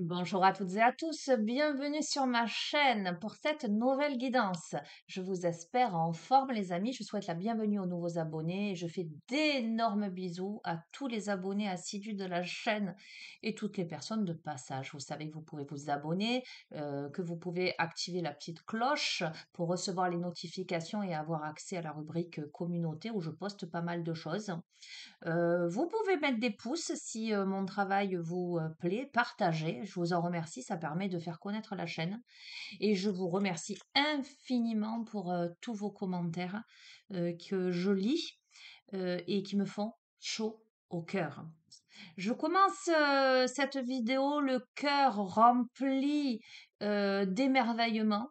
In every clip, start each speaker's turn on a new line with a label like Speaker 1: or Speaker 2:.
Speaker 1: Bonjour à toutes et à tous, bienvenue sur ma chaîne pour cette nouvelle guidance. Je vous espère en forme les amis, je souhaite la bienvenue aux nouveaux abonnés et je fais d'énormes bisous à tous les abonnés assidus de la chaîne et toutes les personnes de passage. Vous savez que vous pouvez vous abonner, que vous pouvez activer la petite cloche pour recevoir les notifications et avoir accès à la rubrique communauté où je poste pas mal de choses. Vous pouvez mettre des pouces si mon travail vous plaît, partagez, je vous en remercie, ça permet de faire connaître la chaîne. Et je vous remercie infiniment pour tous vos commentaires que je lis et qui me font chaud au cœur. Je commence cette vidéo le cœur rempli d'émerveillement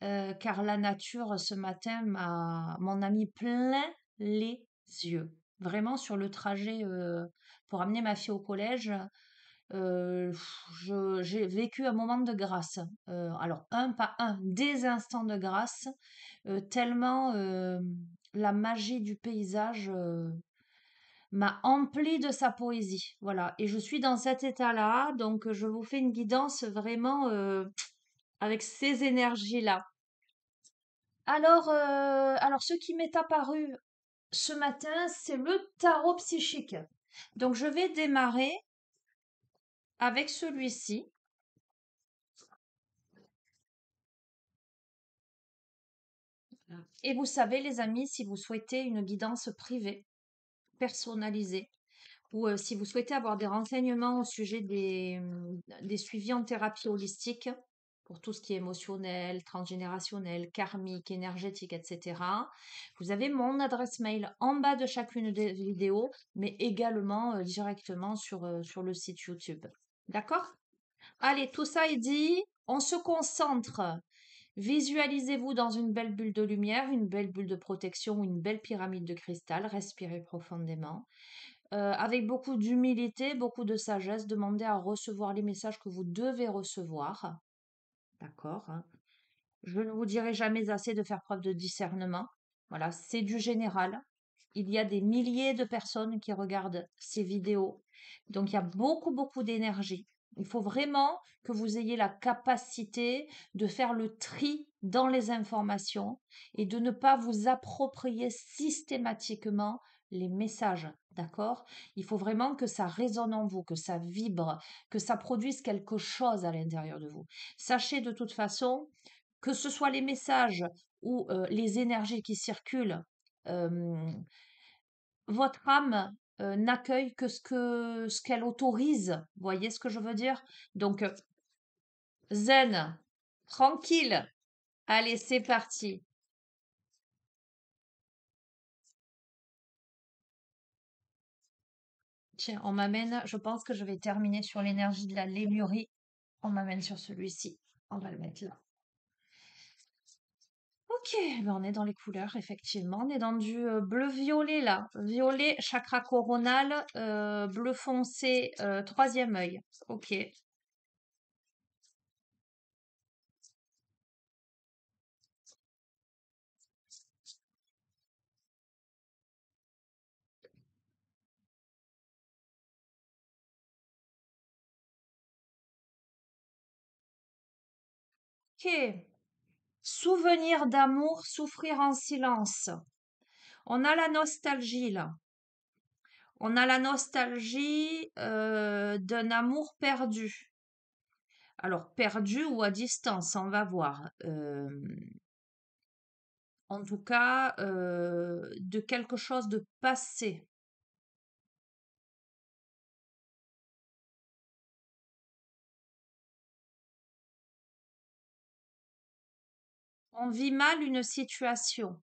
Speaker 1: car la nature ce matin m'en a mis plein les yeux. Vraiment sur le trajet pour amener ma fille au collège, euh, j'ai vécu un moment de grâce. Alors un, pas un, des instants de grâce, tellement la magie du paysage m'a empli de sa poésie. Voilà, et je suis dans cet état-là, donc je vous fais une guidance vraiment avec ces énergies-là. Alors, ce qui m'est apparu ce matin, c'est le tarot psychique. Donc, je vais démarrer avec celui-ci. Et vous savez, les amis, si vous souhaitez une guidance privée, personnalisée, ou si vous souhaitez avoir des renseignements au sujet des suivis en thérapie holistique, pour tout ce qui est émotionnel, transgénérationnel, karmique, énergétique, etc. Vous avez mon adresse mail en bas de chacune des vidéos, mais également directement sur le site YouTube. D'accord? Allez, tout ça est dit. On se concentre. Visualisez-vous dans une belle bulle de lumière, une belle bulle de protection ou une belle pyramide de cristal. Respirez profondément. Avec beaucoup d'humilité, beaucoup de sagesse, demandez à recevoir les messages que vous devez recevoir. D'accord, hein. Je ne vous dirai jamais assez de faire preuve de discernement. Voilà, c'est du général. Il y a des milliers de personnes qui regardent ces vidéos. Donc, il y a beaucoup, beaucoup d'énergie. Il faut vraiment que vous ayez la capacité de faire le tri dans les informations et de ne pas vous approprier systématiquement les messages. D'accord? Il faut vraiment que ça résonne en vous, que ça vibre, que ça produise quelque chose à l'intérieur de vous. Sachez de toute façon que ce soit les messages ou les énergies qui circulent, hem, votre âme, n'accueille que ce qu'elle autorise. Vous voyez ce que je veux dire? Donc, zen, tranquille. Allez, c'est parti. Tiens, on m'amène je pense que je vais terminer sur l'énergie de la lémurie. On m'amène sur celui-ci. On va le mettre là. OK, ben on est dans les couleurs, effectivement. On est dans du bleu-violet là. Violet, chakra coronal, bleu foncé, troisième œil. OK. OK. Souvenir d'amour, souffrir en silence. On a la nostalgie là. On a la nostalgie d'un amour perdu. Alors, perdu ou à distance, on va voir. En tout cas, de quelque chose de passé. On vit mal une situation.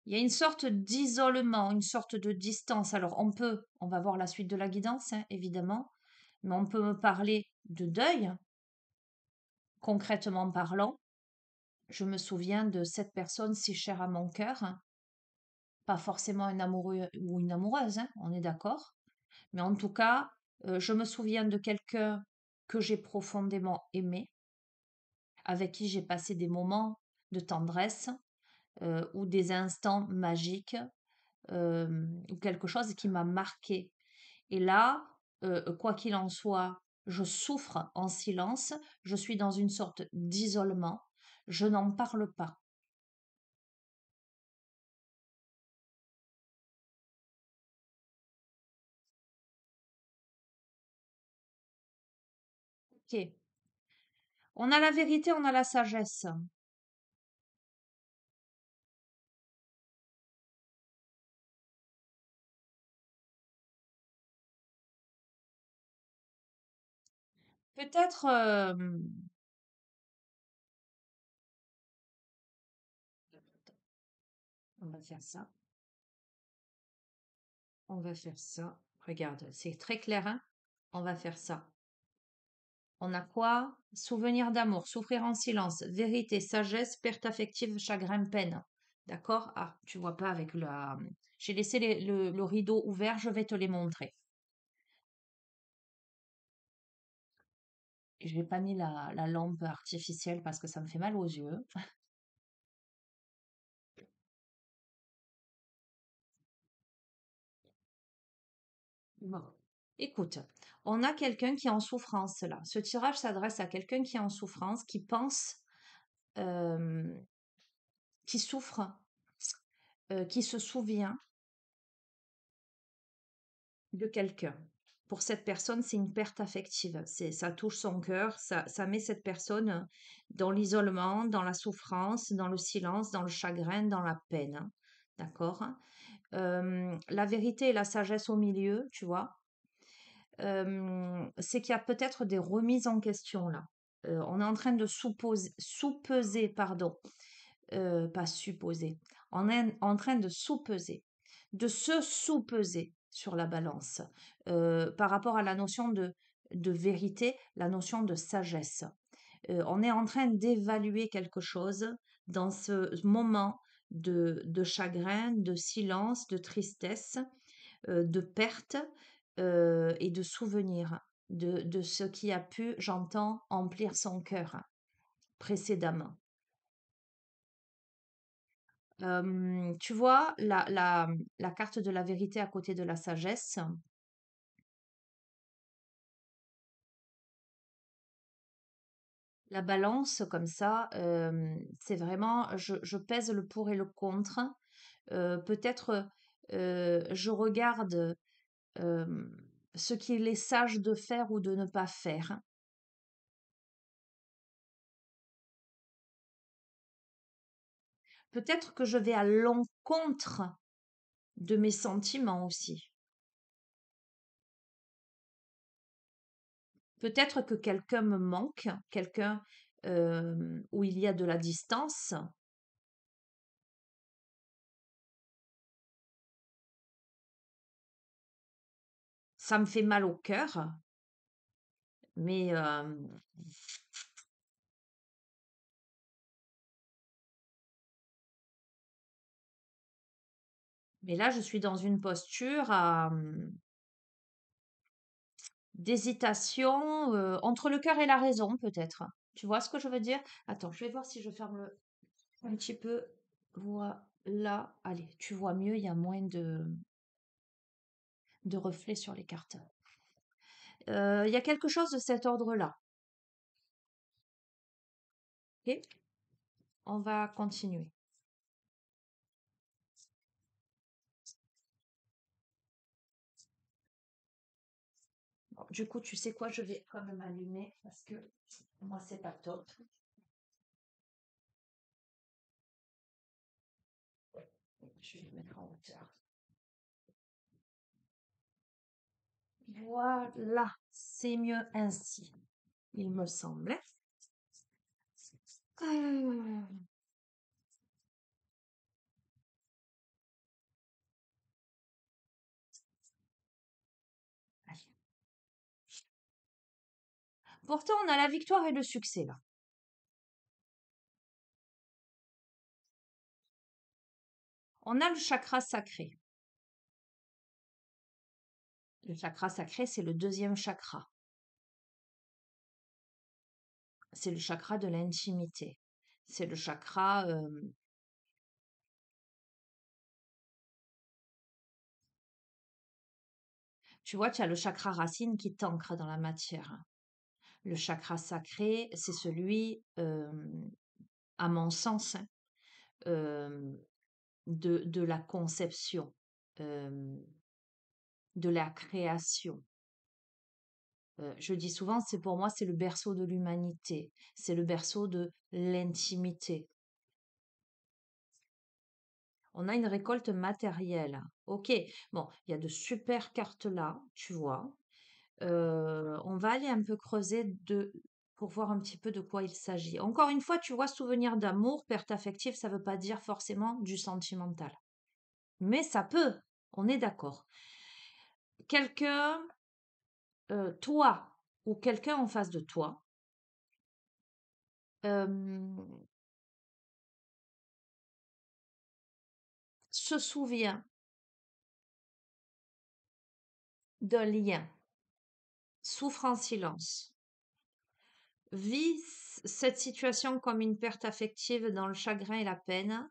Speaker 1: Il y a une sorte d'isolement, une sorte de distance. Alors, on va voir la suite de la guidance, hein, évidemment, mais on peut me parler de deuil, concrètement parlant. Je me souviens de cette personne si chère à mon cœur, hein, pas forcément un amoureux ou une amoureuse, hein, on est d'accord, mais en tout cas, je me souviens de quelqu'un que j'ai profondément aimé, avec qui j'ai passé des moments de tendresse ou des instants magiques ou quelque chose qui m'a marqué. Et là, quoi qu'il en soit, je souffre en silence, je suis dans une sorte d'isolement, je n'en parle pas. Ok. On a la vérité, on a la sagesse. Peut-être, on va faire ça. On va faire ça. Regarde, c'est très clair, hein? On va faire ça. On a quoi? Souvenir d'amour, souffrir en silence, vérité, sagesse, perte affective, chagrin, peine. D'accord? Ah, tu vois pas avec la. J'ai laissé le rideau ouvert, je vais te les montrer. Je n'ai pas mis la lampe artificielle parce que ça me fait mal aux yeux. Bon. Écoute, on a quelqu'un qui est en souffrance là. Ce tirage s'adresse à quelqu'un qui est en souffrance, qui pense, euh, qui souffre, qui se souvient de quelqu'un. Pour cette personne, c'est une perte affective. Ça touche son cœur, ça met cette personne dans l'isolement, dans la souffrance, dans le silence, dans le chagrin, dans la peine. D'accord? La vérité et la sagesse au milieu, tu vois, c'est qu'il y a peut-être des remises en question là. On est en train de sous-peser, pardon, pas supposer. On est en train de sous-peser, de se sous-peser sur la balance par rapport à la notion de vérité, la notion de sagesse. On est en train d'évaluer quelque chose dans ce moment de chagrin, de silence, de tristesse, de perte et de souvenir de ce qui a pu, j'entends, emplir son cœur précédemment. Tu vois la carte de la vérité à côté de la sagesse, la balance comme ça, c'est vraiment, je pèse le pour et le contre. Peut-être je regarde ce qu'il est sage de faire ou de ne pas faire. Peut-être que je vais à l'encontre de mes sentiments aussi. Peut-être que quelqu'un me manque, quelqu'un où il y a de la distance. Ça me fait mal au cœur, mais là, je suis dans une posture d'hésitation entre le cœur et la raison, peut-être. Tu vois ce que je veux dire? Attends, je vais voir si je ferme un petit peu. Voilà. Allez, tu vois mieux, il y a moins de reflets sur les cartes. Il y a quelque chose de cet ordre-là. Ok. On va continuer. Bon, du coup, tu sais quoi, je vais quand même allumer parce que moi, c'est pas top. Je vais le mettre en hauteur. Voilà, c'est mieux ainsi, il me semblait. Euh, allez. Pourtant, on a la victoire et le succès là. On a le chakra sacré. Le chakra sacré, c'est le deuxième chakra. C'est le chakra de l'intimité. C'est le chakra. Tu vois, tu as le chakra racine qui t'ancre dans la matière. Le chakra sacré, c'est celui, à mon sens, hein, euh, de la conception, euh, de la création. Je dis souvent, c'est pour moi, c'est le berceau de l'humanité, c'est le berceau de l'intimité. On a une récolte matérielle. Ok, bon, il y a de super cartes là, tu vois. On va aller un peu creuser pour voir un petit peu de quoi il s'agit. Encore une fois, tu vois, souvenir d'amour, perte affective, ça ne veut pas dire forcément du sentimental. Mais ça peut, on est d'accord. Quelqu'un, toi ou quelqu'un en face de toi, euh, se souvient d'un lien, souffre en silence, vit cette situation comme une perte affective dans le chagrin et la peine.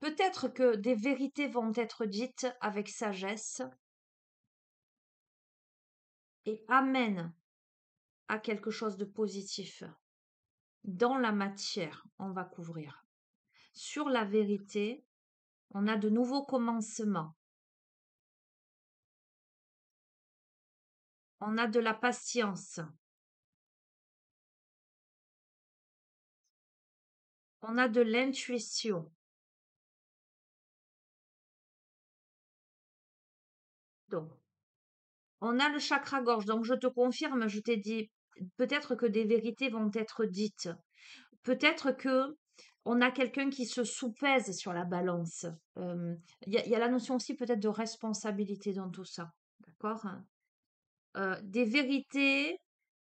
Speaker 1: Peut-être que des vérités vont être dites avec sagesse et amènent à quelque chose de positif. Dans la matière, on va couvrir. Sur la vérité, on a de nouveaux commencements. On a de la patience. On a de l'intuition. Donc, on a le chakra-gorge. Donc, je te confirme, je t'ai dit, peut-être que des vérités vont être dites. Peut-être que on a quelqu'un qui se soupèse sur la balance. Il y a la notion aussi peut-être de responsabilité dans tout ça. D'accord? Des vérités,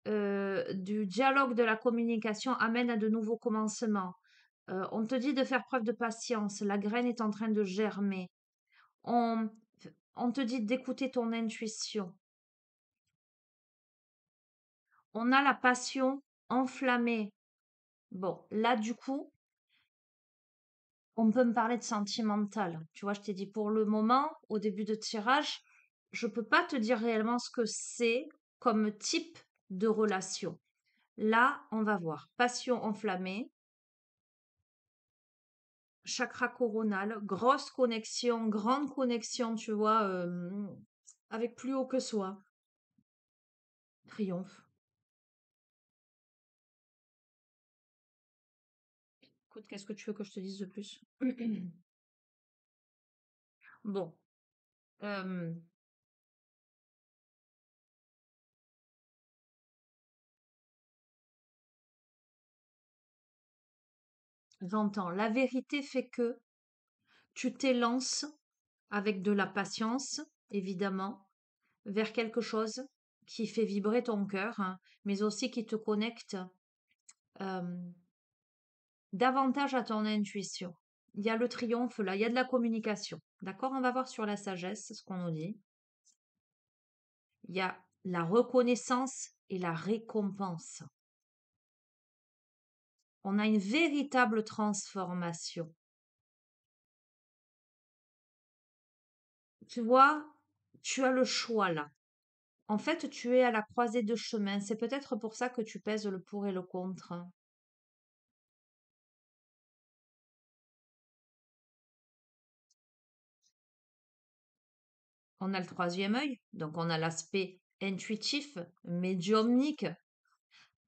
Speaker 1: du dialogue, de la communication amènent à de nouveaux commencements. On te dit de faire preuve de patience. La graine est en train de germer. On, on te dit d'écouter ton intuition. On a la passion enflammée. Bon, là, du coup, on peut me parler de sentimental. Tu vois, je t'ai dit pour le moment, au début de tirage, je peux pas te dire réellement ce que c'est comme type de relation. Là, on va voir. Passion enflammée, chakra coronal, grosse connexion, grande connexion, tu vois, avec plus haut que soi. Triomphe. Écoute, qu'est-ce que tu veux que je te dise de plus? Bon, euh, j'entends. La vérité fait que tu t'élances avec de la patience, évidemment, vers quelque chose qui fait vibrer ton cœur, hein, mais aussi qui te connecte euh, davantage à ton intuition. Il y a le triomphe là, il y a de la communication. D'accord? On va voir sur la sagesse ce qu'on nous dit. Il y a la reconnaissance et la récompense. On a une véritable transformation. Tu vois, tu as le choix là. En fait, tu es à la croisée de chemin. C'est peut-être pour ça que tu pèses le pour et le contre. On a le troisième œil, donc on a l'aspect intuitif, médiumnique.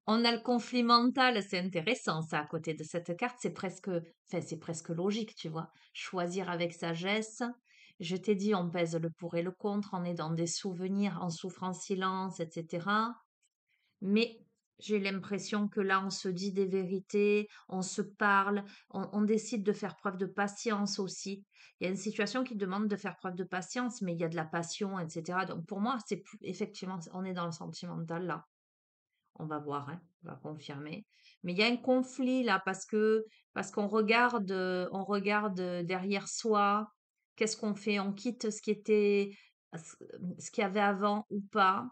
Speaker 1: On a le conflit mental, c'est intéressant ça à côté de cette carte, c'est presque logique, tu vois. Choisir avec sagesse. Je t'ai dit, on pèse le pour et le contre, on est dans des souvenirs, on souffre en silence, etc. Mais j'ai l'impression que là, on se dit des vérités, on se parle, on décide de faire preuve de patience aussi. Il y a une situation qui demande de faire preuve de patience, mais il y a de la passion, etc. Donc pour moi, effectivement, on est dans le sentimental là. On va voir, hein, on va confirmer. Mais il y a un conflit là parce qu'on regarde derrière soi. Qu'est-ce qu'on fait? On quitte ce qui était, ce qu'il y avait avant ou pas?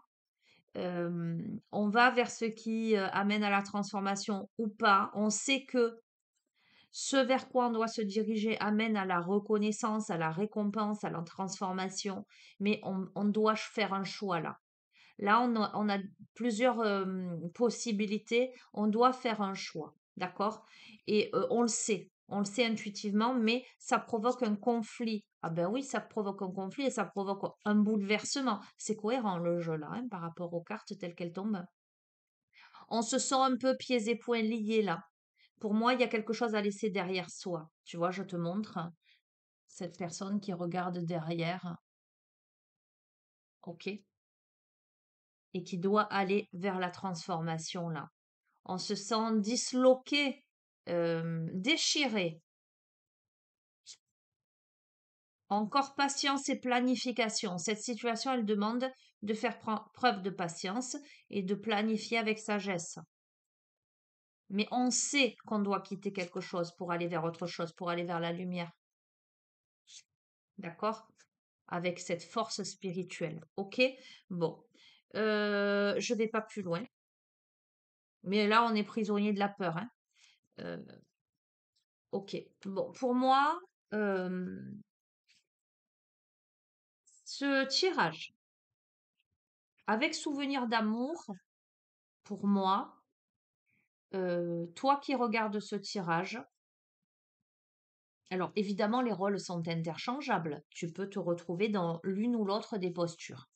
Speaker 1: On va vers ce qui amène à la transformation ou pas. On sait que ce vers quoi on doit se diriger amène à la reconnaissance, à la récompense, à la transformation, mais on doit faire un choix là. Là, on a plusieurs possibilités. On doit faire un choix, d'accord? Et on le sait intuitivement, mais ça provoque un conflit. Ah ben oui, ça provoque un conflit et ça provoque un bouleversement. C'est cohérent le jeu là, hein, par rapport aux cartes telles qu'elles tombent. On se sent un peu pieds et poings liés là. Pour moi, il y a quelque chose à laisser derrière soi. Tu vois, je te montre cette personne qui regarde derrière, ok? Et qui doit aller vers la transformation là. On se sent disloqué, déchiré. Encore patience et planification. Cette situation, elle demande de faire preuve de patience et de planifier avec sagesse. Mais on sait qu'on doit quitter quelque chose pour aller vers autre chose, pour aller vers la lumière. D'accord? Avec cette force spirituelle. Ok? Bon. Je vais pas plus loin. Mais là, on est prisonnier de la peur, hein. Euh, ok. Bon, pour moi, euh, ce tirage, avec souvenir d'amour, pour moi, toi qui regardes ce tirage, alors évidemment, les rôles sont interchangeables. Tu peux te retrouver dans l'une ou l'autre des postures.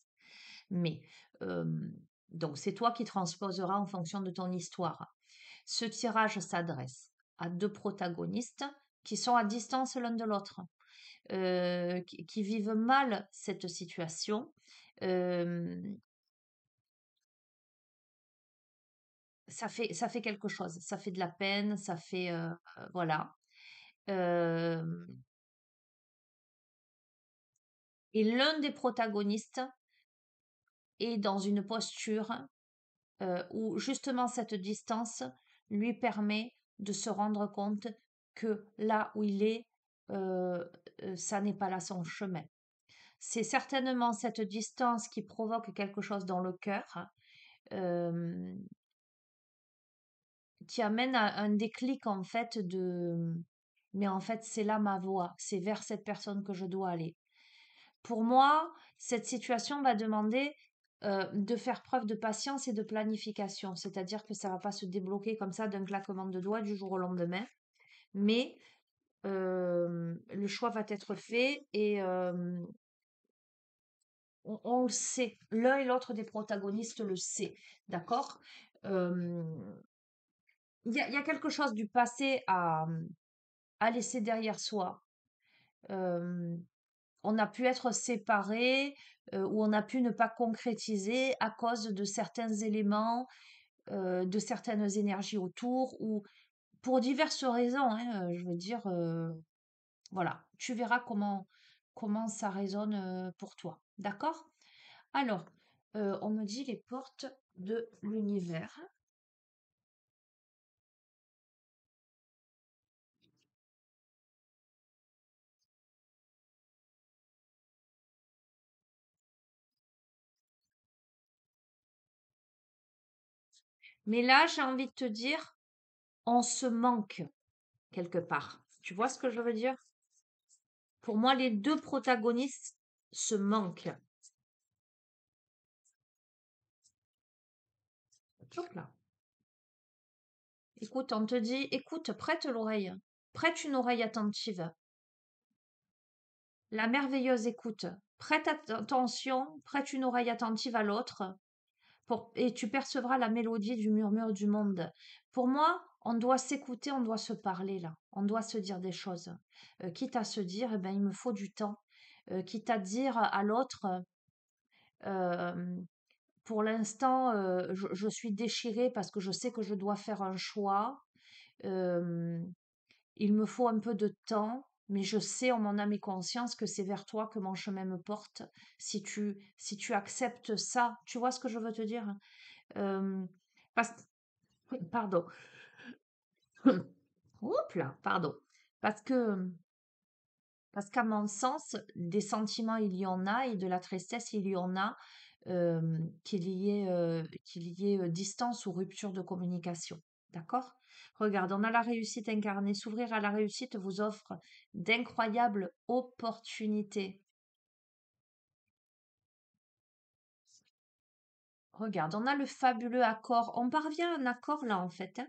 Speaker 1: Mais, euh, donc, c'est toi qui transposeras en fonction de ton histoire. Ce tirage s'adresse à deux protagonistes qui sont à distance l'un de l'autre, qui vivent mal cette situation. Euh, ça fait quelque chose, ça fait de la peine, ça fait, voilà. Euh, et l'un des protagonistes est dans une posture où justement cette distance lui permet de se rendre compte que là où il est, euh, ça n'est pas là son chemin. C'est certainement cette distance qui provoque quelque chose dans le cœur, euh, qui amène à un déclic en fait de mais en fait c'est là ma voie, c'est vers cette personne que je dois aller. Pour moi, cette situation va demander de faire preuve de patience et de planification, c'est-à-dire que ça va pas se débloquer comme ça d'un claquement de doigts du jour au lendemain, mais le choix va être fait et on le sait, l'un et l'autre des protagonistes le sait, d'accord. Euh, il y a quelque chose du passé à laisser derrière soi. Euh, on a pu être séparés ou on a pu ne pas concrétiser à cause de certains éléments, de certaines énergies autour ou pour diverses raisons, hein, je veux dire, voilà, tu verras comment ça résonne pour toi. D'accord? Alors, on me dit les portes de l'univers. Mais là, j'ai envie de te dire, on se manque quelque part. Tu vois ce que je veux dire? Pour moi, les deux protagonistes se manquent. Hop là. Écoute, on te dit, écoute, prête l'oreille. Prête une oreille attentive. La merveilleuse écoute. Prête attention, prête une oreille attentive à l'autre. Et tu percevras la mélodie du murmure du monde. Pour moi, on doit s'écouter, on doit se parler là. On doit se dire des choses. Quitte à se dire, eh ben, il me faut du temps. Quitte à dire à l'autre, euh, pour l'instant, je suis déchirée parce que je sais que je dois faire un choix. Euh, il me faut un peu de temps, mais je sais en mon âme et conscience que c'est vers toi que mon chemin me porte. Si tu acceptes ça, tu vois ce que je veux te dire? Euh, parce, oui, pardon. Oups là, pardon. Parce que, parce qu'à mon sens, des sentiments, il y en a, et de la tristesse, il y en a. qu'il y ait distance ou rupture de communication. D'accord? Regarde, on a la réussite incarnée. S'ouvrir à la réussite vous offre d'incroyables opportunités. Regarde, on a le fabuleux accord. On parvient à un accord là en fait, hein.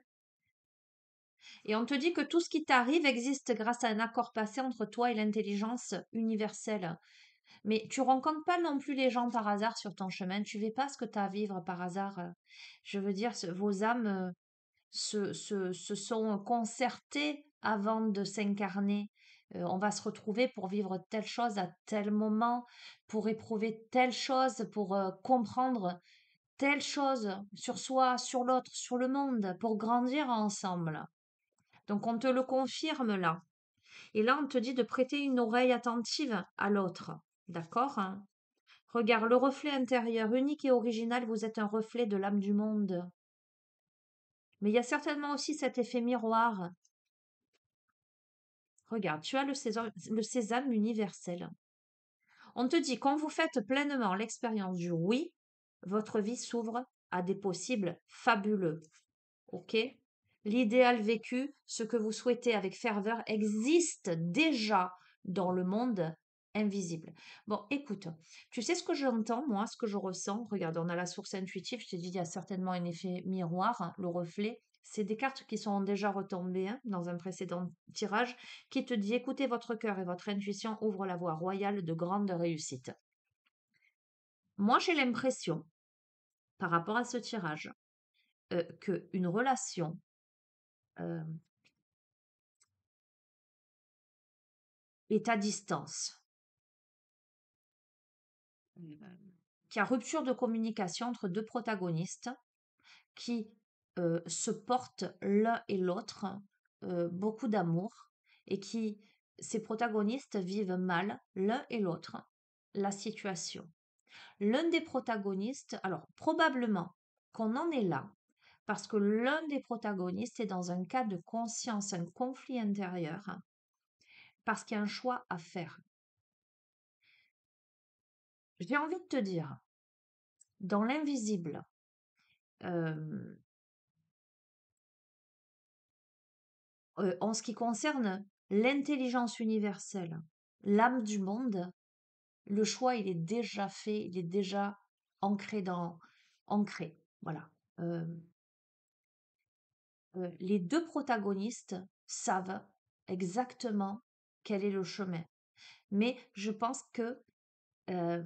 Speaker 1: Et on te dit que tout ce qui t'arrive existe grâce à un accord passé entre toi et l'intelligence universelle. Mais tu rencontres pas non plus les gens par hasard sur ton chemin. Tu ne fais pas ce que tu as à vivre par hasard. Je veux dire, vos âmes se sont concertées avant de s'incarner. On va se retrouver pour vivre telle chose à tel moment, pour éprouver telle chose, pour comprendre telle chose sur soi, sur l'autre, sur le monde, pour grandir ensemble. Donc on te le confirme là. Et là, on te dit de prêter une oreille attentive à l'autre. D'accord, hein? Regarde, le reflet intérieur unique et original, vous êtes un reflet de l'âme du monde. Mais il y a certainement aussi cet effet miroir. Regarde, tu as le sésame universel. On te dit, quand vous faites pleinement l'expérience du oui, votre vie s'ouvre à des possibles fabuleux. Ok? L'idéal vécu, ce que vous souhaitez avec ferveur, existe déjà dans le monde invisible. Bon, écoute, tu sais ce que j'entends, moi, ce que je ressens. Regarde, on a la source intuitive. Je t'ai dit, il y a certainement un effet miroir, hein, le reflet. C'est des cartes qui sont déjà retombées, hein, dans un précédent tirage, qui te dit, écoutez votre cœur et votre intuition ouvrent la voie royale de grande réussite. Moi, j'ai l'impression, par rapport à ce tirage, qu'une relation euh, est à distance, qu'il y a rupture de communication entre deux protagonistes qui se portent l'un et l'autre beaucoup d'amour et qui, ces protagonistes, vivent mal l'un et l'autre la situation. L'un des protagonistes, alors probablement qu'on en est là, parce que l'un des protagonistes est dans un cas de conscience, un conflit intérieur, parce qu'il y a un choix à faire. J'ai envie de te dire, dans l'invisible, euh, en ce qui concerne l'intelligence universelle, l'âme du monde, le choix, il est déjà fait, il est déjà ancré. Voilà. Euh, les deux protagonistes savent exactement quel est le chemin. Mais je pense que euh,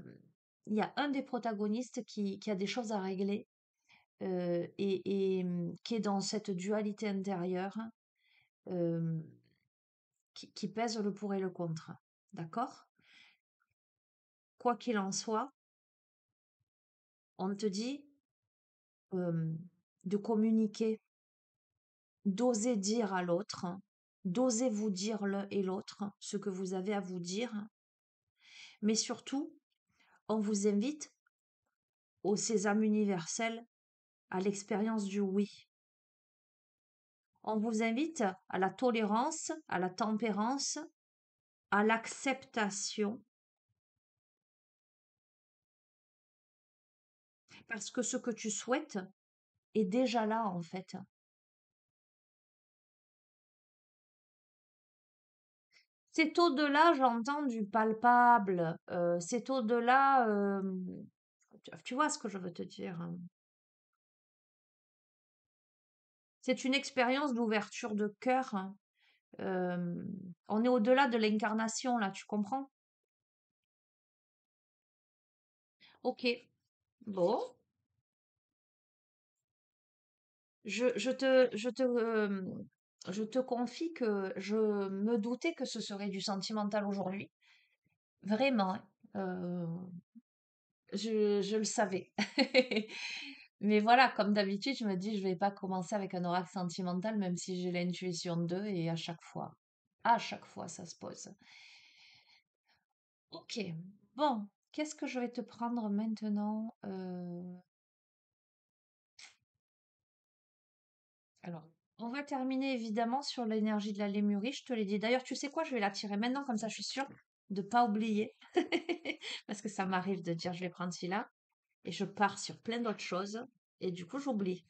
Speaker 1: il y a un des protagonistes qui a des choses à régler et qui est dans cette dualité intérieure euh, qui pèse le pour et le contre. D'accord? Quoi qu'il en soit, on te dit euh, de communiquer, d'oser dire à l'autre, d'oser vous dire l'un et l'autre ce que vous avez à vous dire, mais surtout, on vous invite au sésame universel, à l'expérience du oui. On vous invite à la tolérance, à la tempérance, à l'acceptation, parce que ce que tu souhaites est déjà là en fait. C'est au-delà, j'entends, du palpable, c'est au-delà, tu vois ce que je veux te dire, hein? C'est une expérience d'ouverture de cœur, hein. On est au-delà de l'incarnation là, tu comprends? OK, bon, je te confie que je me doutais que ce serait du sentimental aujourd'hui. Vraiment, hein. Je le savais. Mais voilà, comme d'habitude, je me dis, je vais pas commencer avec un oracle sentimental, même si j'ai l'intuition d'eux, et à chaque fois, ça se pose. Ok, bon, qu'est-ce que je vais te prendre maintenant? Alors, on va terminer évidemment sur l'énergie de la lémurie, je te l'ai dit. D'ailleurs, tu sais quoi, je vais la tirer maintenant, comme ça je suis sûre de pas oublier. Parce que ça m'arrive de dire, je vais prendre celui-là. et je pars sur plein d'autres choses et du coup, j'oublie.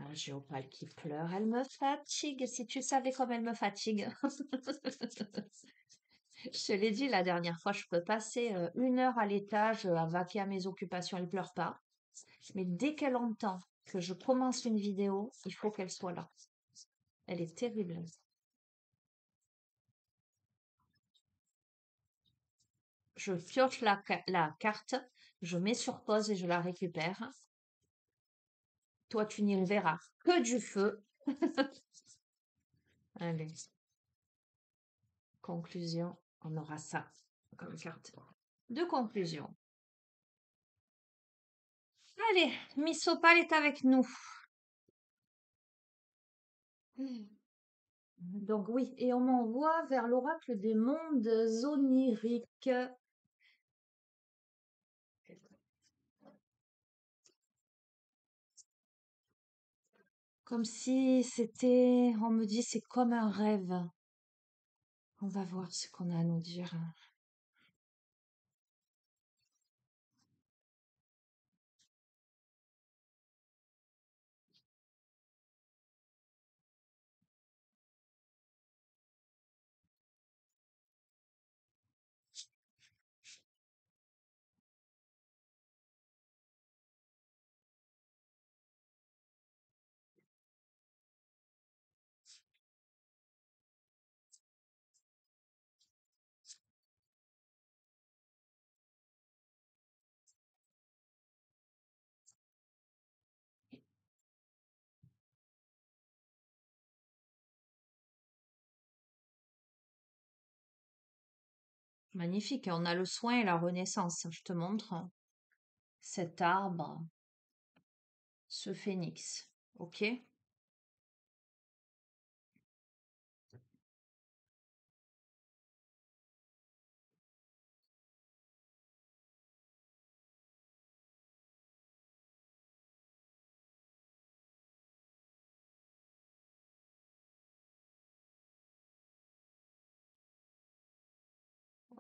Speaker 1: Ah, j'ai Opal qui pleure. Elle me fatigue. Si tu savais comme elle me fatigue. Je te l'ai dit la dernière fois, je peux passer 1 heure à l'étage à vaquer à mes occupations. Elle pleure pas. Mais dès qu'elle entend que je commence une vidéo, il faut qu'elle soit là. Elle est terrible. Je pioche la carte, je mets sur pause et je la récupère. Toi, tu n'y verras que du feu. Allez, conclusion, on aura ça comme carte de conclusion. Allez, Miss Opal est avec nous. Donc oui, et on m'envoie vers l'oracle des mondes oniriques. Comme si c'était, on me dit, c'est comme un rêve. On va voir ce qu'on a à nous dire. Magnifique, on a le soin et la renaissance. Je te montre cet arbre, ce phénix. Ok?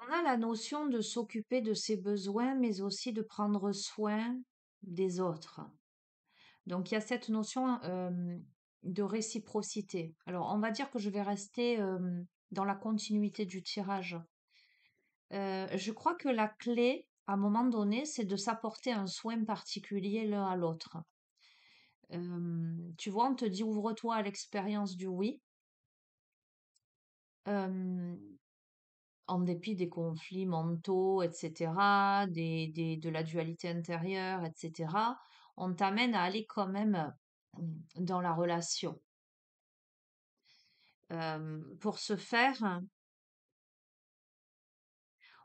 Speaker 1: On a la notion de s'occuper de ses besoins, mais aussi de prendre soin des autres. Donc il y a cette notion de réciprocité. Alors on va dire que je vais rester dans la continuité du tirage. Je crois que la clé, à un moment donné, c'est de s'apporter un soin particulier l'un à l'autre. Tu vois, on te dit ouvre-toi à l'expérience du oui, euh, en dépit des conflits mentaux, etc., de la dualité intérieure, etc. On t'amène à aller quand même dans la relation. Pour ce faire,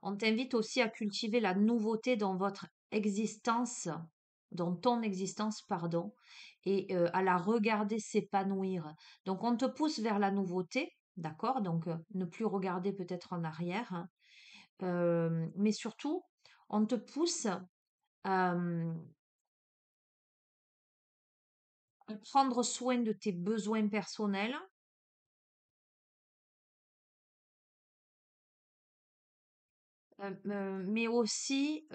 Speaker 1: on t'invite aussi à cultiver la nouveauté dans votre existence, dans ton existence, pardon, et à la regarder s'épanouir. Donc, on te pousse vers la nouveauté, d'accord? Donc, ne plus regarder peut-être en arrière, hein. Mais surtout, on te pousse à prendre soin de tes besoins personnels, mais aussi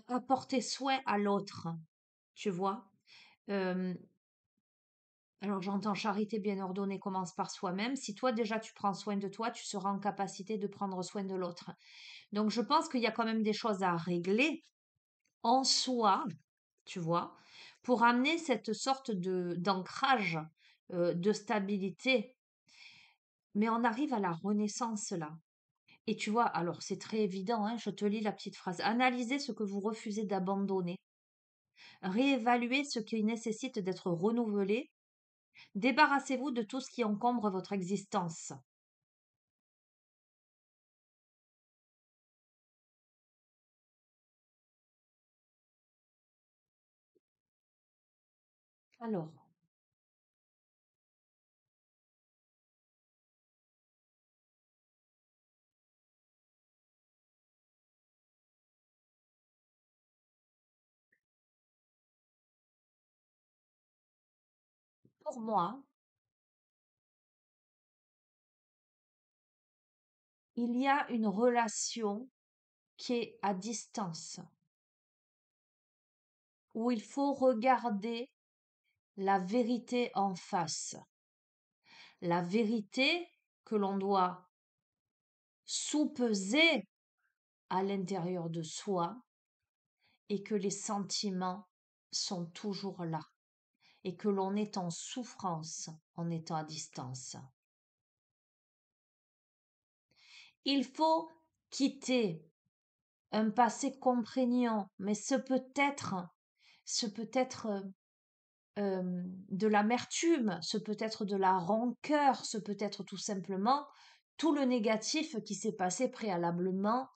Speaker 1: apporter soin à l'autre, tu vois? Euh, Alors j'entends charité bien ordonnée commence par soi-même. Si toi déjà tu prends soin de toi, tu seras en capacité de prendre soin de l'autre. Donc je pense qu'il y a quand même des choses à régler en soi, tu vois, pour amener cette sorte de d'ancrage, de stabilité. Mais on arrive à la renaissance là. Et tu vois, alors c'est très évident, hein, je te lis la petite phrase. Analysez ce que vous refusez d'abandonner. Réévaluez ce qui nécessite d'être renouvelé. Débarrassez-vous de tout ce qui encombre votre existence. Alors, pour moi, il y a une relation qui est à distance, où il faut regarder la vérité en face. La vérité que l'on doit sous-peser à l'intérieur de soi et que les sentiments sont toujours là et que l'on est en souffrance en étant à distance. Il faut quitter un passé contraignant, mais ce peut être de l'amertume, ce peut être de la rancœur, ce peut être tout simplement tout le négatif qui s'est passé préalablement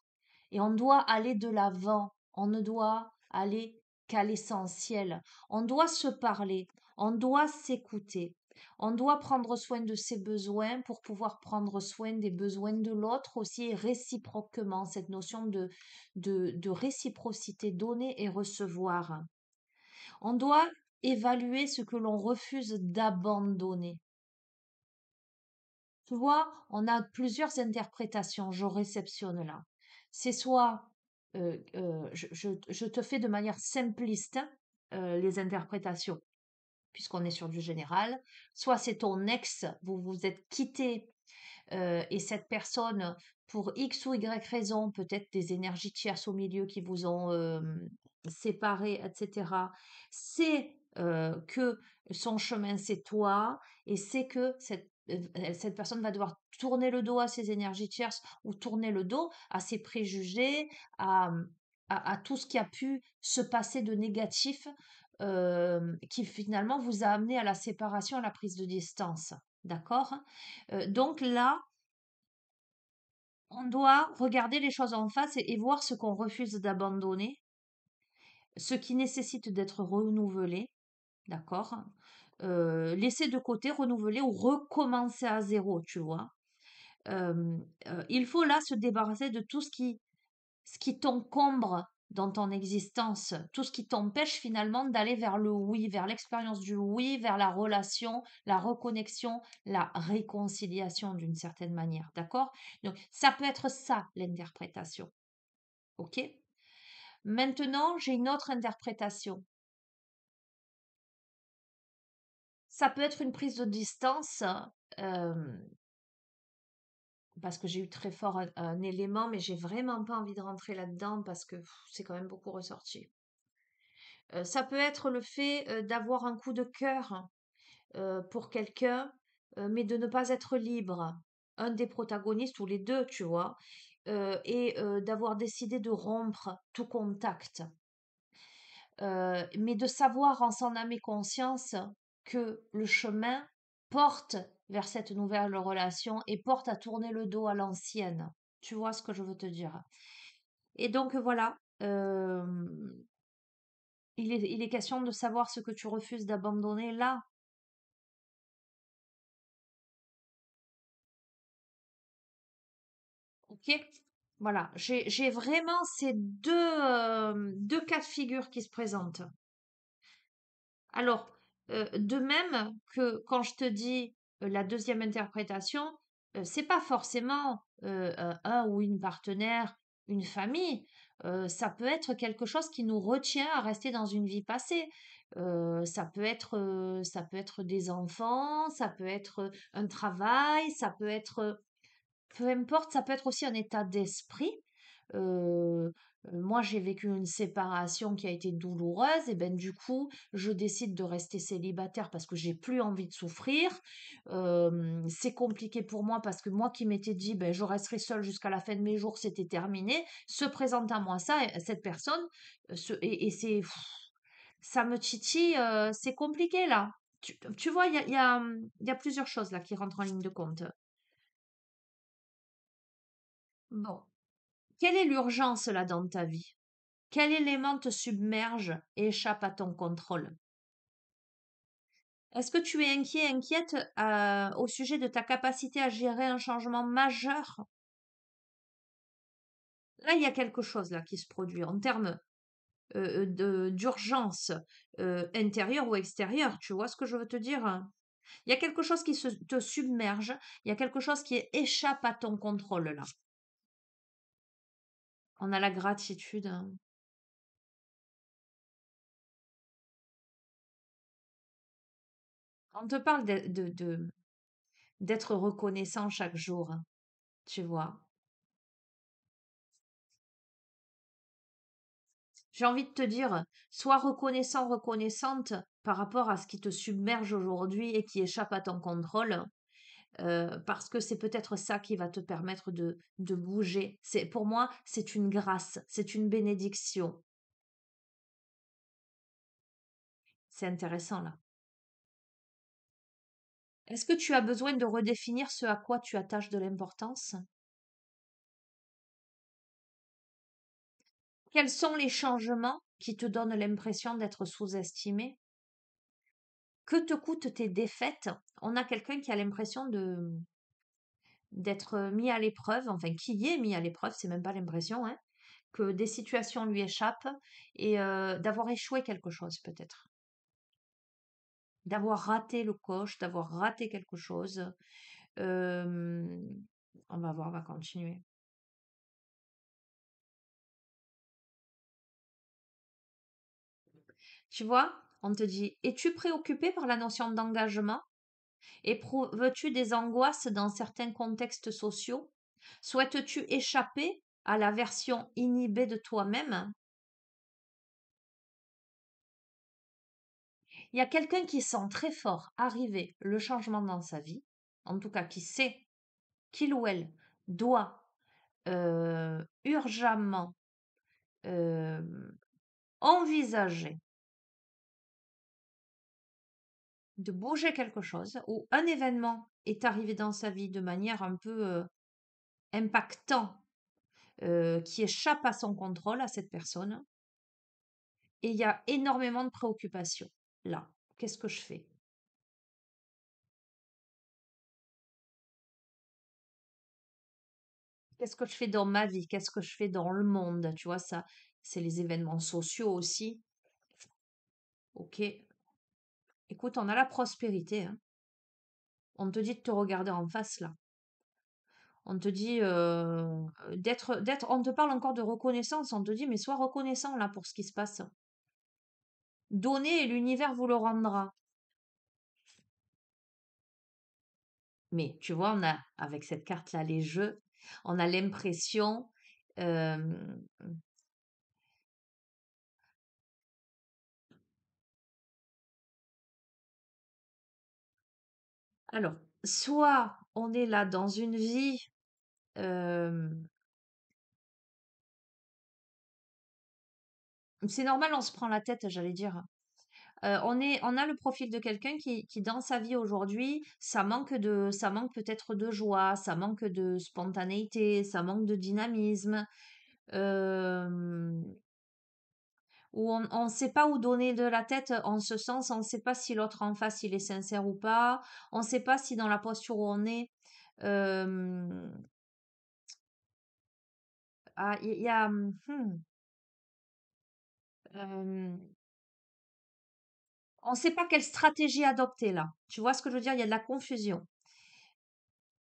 Speaker 1: et on doit aller de l'avant, on ne doit aller qu'à l'essentiel, on doit se parler, on doit s'écouter, on doit prendre soin de ses besoins pour pouvoir prendre soin des besoins de l'autre aussi et réciproquement, cette notion de réciprocité, donner et recevoir. On doit évaluer ce que l'on refuse d'abandonner. Tu vois, on a plusieurs interprétations, je réceptionne là. C'est soit, je te fais de manière simpliste les interprétations, puisqu'on est sur du général, soit c'est ton ex, vous vous êtes quitté et cette personne, pour X ou Y raison, peut-être des énergies tierces au milieu qui vous ont séparés, etc., c'est que son chemin, c'est toi, et c'est que cette personne va devoir tourner le dos à ses énergies tierces ou tourner le dos à ses préjugés, à, à tout ce qui a pu se passer de négatif qui finalement vous a amené à la séparation, à la prise de distance. D'accord? Donc là, on doit regarder les choses en face et voir ce qu'on refuse d'abandonner, ce qui nécessite d'être renouvelé, d'accord? Laisser de côté, renouveler ou recommencer à zéro, tu vois? Il faut là se débarrasser de tout ce qui t'encombre dans ton existence, tout ce qui t'empêche finalement d'aller vers le oui, vers l'expérience du oui, vers la relation, la reconnexion, la réconciliation d'une certaine manière, d'accord? Donc ça peut être ça l'interprétation, ok? Maintenant, j'ai une autre interprétation. Ça peut être une prise de distance, euh, parce que j'ai eu très fort un élément, mais j'ai vraiment pas envie de rentrer là-dedans parce que c'est quand même beaucoup ressorti. Ça peut être le fait d'avoir un coup de cœur pour quelqu'un, mais de ne pas être libre. Un des protagonistes ou les deux, tu vois, et d'avoir décidé de rompre tout contact. Mais de savoir en son âme et conscience que le chemin porte vers cette nouvelle relation et porte à tourner le dos à l'ancienne. Tu vois ce que je veux te dire? Et donc voilà, il est question de savoir ce que tu refuses d'abandonner là. Ok? Voilà, j'ai vraiment ces deux cas de figure qui se présentent. Alors, de même que quand je te dis la deuxième interprétation, c'est pas forcément un ou une partenaire, une famille. Ça peut être quelque chose qui nous retient à rester dans une vie passée. Ça peut être des enfants, ça peut être un travail, ça peut être peu importe, ça peut être aussi un état d'esprit. Heu moi, j'ai vécu une séparation qui a été douloureuse et ben, du coup, je décide de rester célibataire parce que j'ai plus envie de souffrir. C'est compliqué pour moi parce que moi qui m'étais dit: ben je resterai seule jusqu'à la fin de mes jours, c'était terminé». Se présente à moi ça et cette personne, ce et c'est ça me titille, c'est compliqué là. Tu vois, il y a plusieurs choses là qui rentrent en ligne de compte. Bon. Quelle est l'urgence là dans ta vie? Quel élément te submerge et échappe à ton contrôle? Est-ce que tu es inquiet, inquiète au sujet de ta capacité à gérer un changement majeur? Là, il y a quelque chose là qui se produit en termes d'urgence intérieure ou extérieure. Tu vois ce que je veux te dire? Il y a quelque chose qui te submerge, il y a quelque chose qui échappe à ton contrôle là. On a la gratitude, hein. On te parle d'être reconnaissant chaque jour, hein, tu vois. J'ai envie de te dire, sois reconnaissant, reconnaissante par rapport à ce qui te submerge aujourd'hui et qui échappe à ton contrôle, parce que c'est peut-être ça qui va te permettre de bouger. Pour moi, c'est une grâce, c'est une bénédiction. C'est intéressant là. Est-ce que tu as besoin de redéfinir ce à quoi tu attaches de l'importance? Quels sont les changements qui te donnent l'impression d'être sous-estimé? Que te coûtent tes défaites? On a quelqu'un qui a l'impression d'être mis à l'épreuve, enfin qui y est mis à l'épreuve, c'est même pas l'impression, hein, que des situations lui échappent et d'avoir échoué quelque chose peut-être, d'avoir raté le coche, d'avoir raté quelque chose. Euh, on va voir, on va continuer. Tu vois, on te dit, es-tu préoccupé par la notion d'engagement? Éprouves-tu des angoisses dans certains contextes sociaux? Souhaites-tu échapper à la version inhibée de toi-même? Il y a quelqu'un qui sent très fort arriver le changement dans sa vie, en tout cas qui sait qu'il ou elle doit urgemment euh, envisager de bouger quelque chose, ou un événement est arrivé dans sa vie de manière un peu impactant, qui échappe à son contrôle à cette personne, et il y a énormément de préoccupations. Là, qu'est-ce que je fais? Qu'est-ce que je fais dans ma vie? Qu'est-ce que je fais dans le monde? Tu vois, ça, c'est les événements sociaux aussi. Ok. Écoute, on a la prospérité, hein. On te dit de te regarder en face là. On te dit on te parle encore de reconnaissance. On te dit, mais sois reconnaissant là pour ce qui se passe. Donnez et l'univers vous le rendra. Mais tu vois, on a, avec cette carte-là, les jeux, on a l'impression, euh, alors, soit on est là dans une vie, euh, c'est normal, on se prend la tête, j'allais dire. On a le profil de quelqu'un qui, dans sa vie aujourd'hui, ça manque peut-être de joie, ça manque de spontanéité, ça manque de dynamisme, euh, où on ne sait pas où donner de la tête en ce sens, on ne sait pas si l'autre en face, il est sincère ou pas, on ne sait pas si dans la posture où on est, euh, il y a, euh, on ne sait pas quelle stratégie adopter là. Tu vois ce que je veux dire? Il y a de la confusion.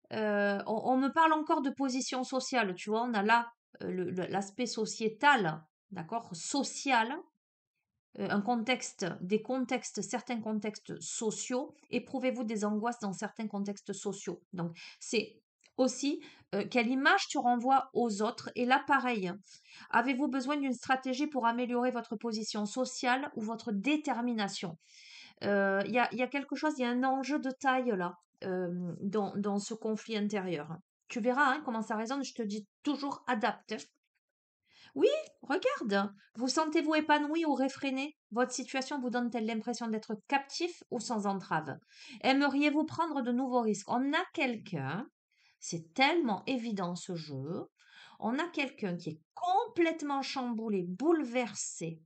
Speaker 1: On me parle encore de position sociale, tu vois, on a là l'aspect sociétal, d'accord, social, un contexte, des contextes, certains contextes sociaux. Éprouvez-vous des angoisses dans certains contextes sociaux? Donc, c'est aussi quelle image tu renvoies aux autres. Et là, pareil, hein. Avez-vous besoin d'une stratégie pour améliorer votre position sociale ou votre détermination? Il y a quelque chose, il y a un enjeu de taille là, dans ce conflit intérieur, hein. Tu verras hein, comment ça résonne, je te dis toujours adapte. Oui, regarde, vous sentez-vous épanoui ou réfréné? Votre situation vous donne-t-elle l'impression d'être captif ou sans entrave? Aimeriez-vous prendre de nouveaux risques? On a quelqu'un, c'est tellement évident ce jeu, on a quelqu'un qui est complètement chamboulé, bouleversé,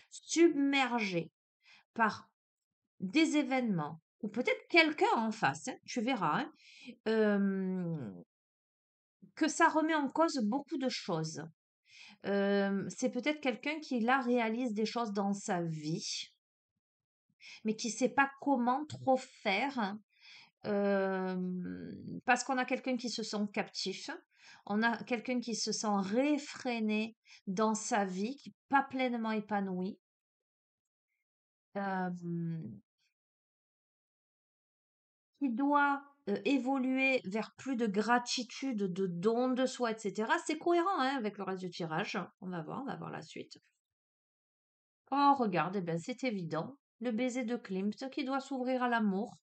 Speaker 1: submergé par des événements ou peut-être quelqu'un en face, hein, tu verras, hein, que ça remet en cause beaucoup de choses. C'est peut-être quelqu'un qui là réalise des choses dans sa vie, mais qui sait pas comment trop faire. Parce qu'on a quelqu'un qui se sent captif, on a quelqu'un qui se sent réfréné dans sa vie, qui n'est pas pleinement épanoui, hem, qui doit, évoluer vers plus de gratitude, de don de soi, et cetera. C'est cohérent, hein, avec le reste du tirage. On va voir la suite. Oh regarde, eh ben, c'est évident, le baiser de Klimt qui doit s'ouvrir à l'amour.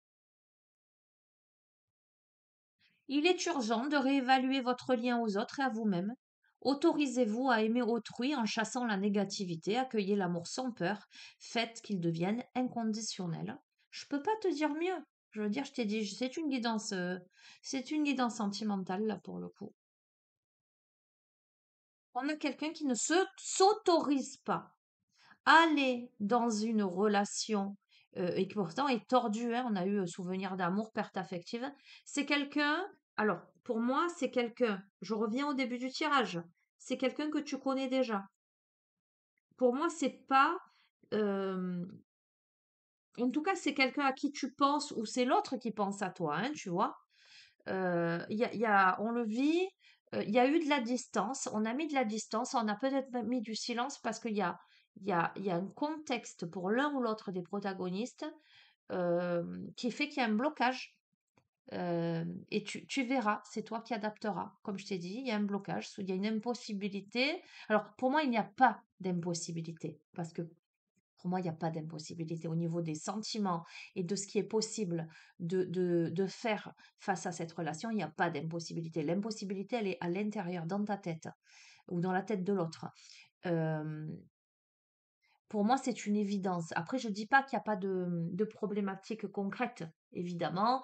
Speaker 1: Il est urgent de réévaluer votre lien aux autres et à vous-même. Autorisez-vous à aimer autrui en chassant la négativité, accueillez l'amour sans peur, faites qu'il devienne inconditionnel. Je peux pas te dire mieux. Je veux dire, je t'ai dit, c'est une guidance sentimentale là pour le coup. On a quelqu'un qui ne s'autorise pas à aller dans une relation et qui pourtant est tordu, hein. On a eu souvenir d'amour, perte affective. C'est quelqu'un, alors pour moi, c'est quelqu'un, je reviens au début du tirage, c'est quelqu'un que tu connais déjà. Pour moi, c'est pas, euh, en tout cas, c'est quelqu'un à qui tu penses ou c'est l'autre qui pense à toi, hein, tu vois. On le vit, il y a eu de la distance, on a mis de la distance, on a peut-être même mis du silence parce qu'il y a un contexte pour l'un ou l'autre des protagonistes qui fait qu'il y a un blocage. Et tu verras, c'est toi qui adapteras. Comme je t'ai dit, il y a un blocage, il y a une impossibilité. Alors, pour moi, il n'y a pas d'impossibilité parce que pour moi, il n'y a pas d'impossibilité au niveau des sentiments et de ce qui est possible de faire face à cette relation. Il n'y a pas d'impossibilité. L'impossibilité, elle est à l'intérieur, dans ta tête ou dans la tête de l'autre. Euh, pour moi, c'est une évidence. Après, je ne dis pas qu'il n'y a pas de problématiques concrètes, évidemment.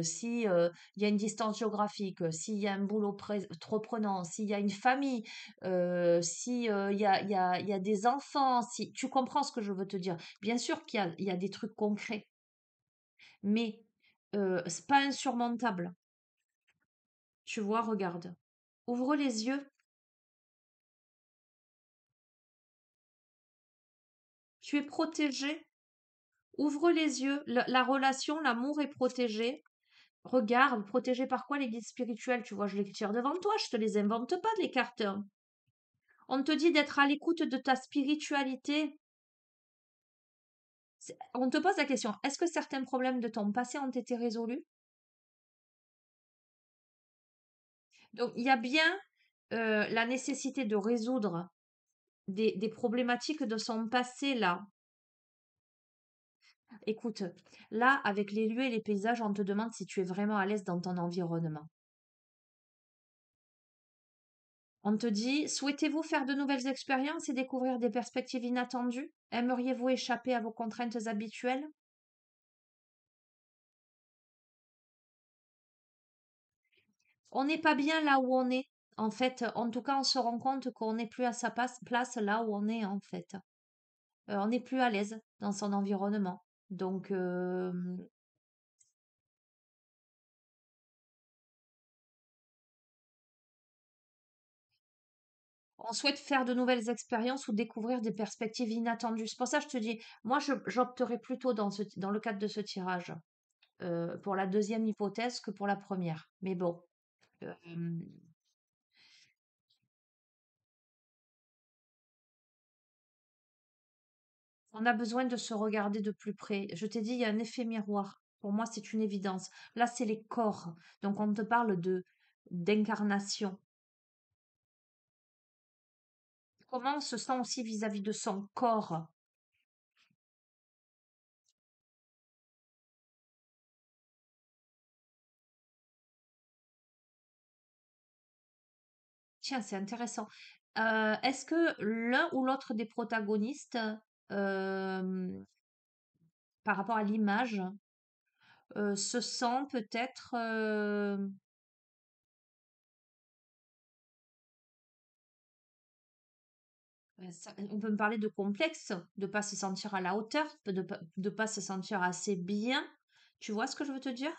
Speaker 1: Si il y a une distance géographique, s'il y a un boulot trop prenant, s'il y a une famille, si il y a des enfants, si tu comprends ce que je veux te dire. Bien sûr il y a des trucs concrets, mais c'est pas insurmontable. Tu vois, regarde. Ouvre les yeux. Tu es protégé. Ouvre les yeux. La relation, l'amour est protégé. Regarde, protégé par quoi les guides spirituels? Tu vois, je les tire devant toi, je te les invente pas, les cartes. On te dit d'être à l'écoute de ta spiritualité. On te pose la question, est-ce que certains problèmes de ton passé ont été résolus? Donc, il y a bien la nécessité de résoudre des problématiques de son passé là. Écoute, là, avec les lieux et les paysages, on te demande si tu es vraiment à l'aise dans ton environnement. On te dit, souhaitez-vous faire de nouvelles expériences et découvrir des perspectives inattendues? Aimeriez-vous échapper à vos contraintes habituelles? On n'est pas bien là où on est. En fait, en tout cas, on se rend compte qu'on n'est plus à sa place là où on est, en fait. On n'est plus à l'aise dans son environnement. Donc, on souhaite faire de nouvelles expériences ou découvrir des perspectives inattendues. C'est pour ça que je te dis, moi, j'opterais plutôt dans le cadre de ce tirage pour la deuxième hypothèse que pour la première. Mais bon, euh, on a besoin de se regarder de plus près. Je t'ai dit, il y a un effet miroir. Pour moi, c'est une évidence. Là, c'est les corps. Donc, on te parle de d'incarnation. Comment on se sent aussi vis-à-vis de son corps? Tiens, c'est intéressant. Est-ce que l'un ou l'autre des protagonistes, euh, par rapport à l'image, se sent peut-être, on peut me parler de complexe, de pas se sentir à la hauteur, de pas se sentir assez bien. Tu vois ce que je veux te dire?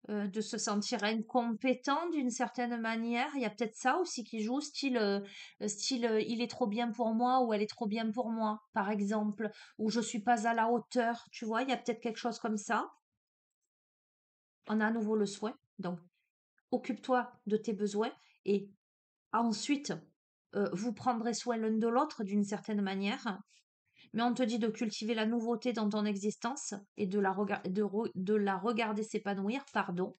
Speaker 1: De se sentir incompétent d'une certaine manière. Il y a peut-être ça aussi qui joue, il est trop bien pour moi ou elle est trop bien pour moi, par exemple, ou je suis pas à la hauteur, tu vois? Il y a peut-être quelque chose comme ça. On a à nouveau le souhait. Donc, occupe-toi de tes besoins et ensuite, vous prendrez soin l'un de l'autre d'une certaine manière. Mais on te dit de cultiver la nouveauté dans ton existence et de la regarder s'épanouir, pardon.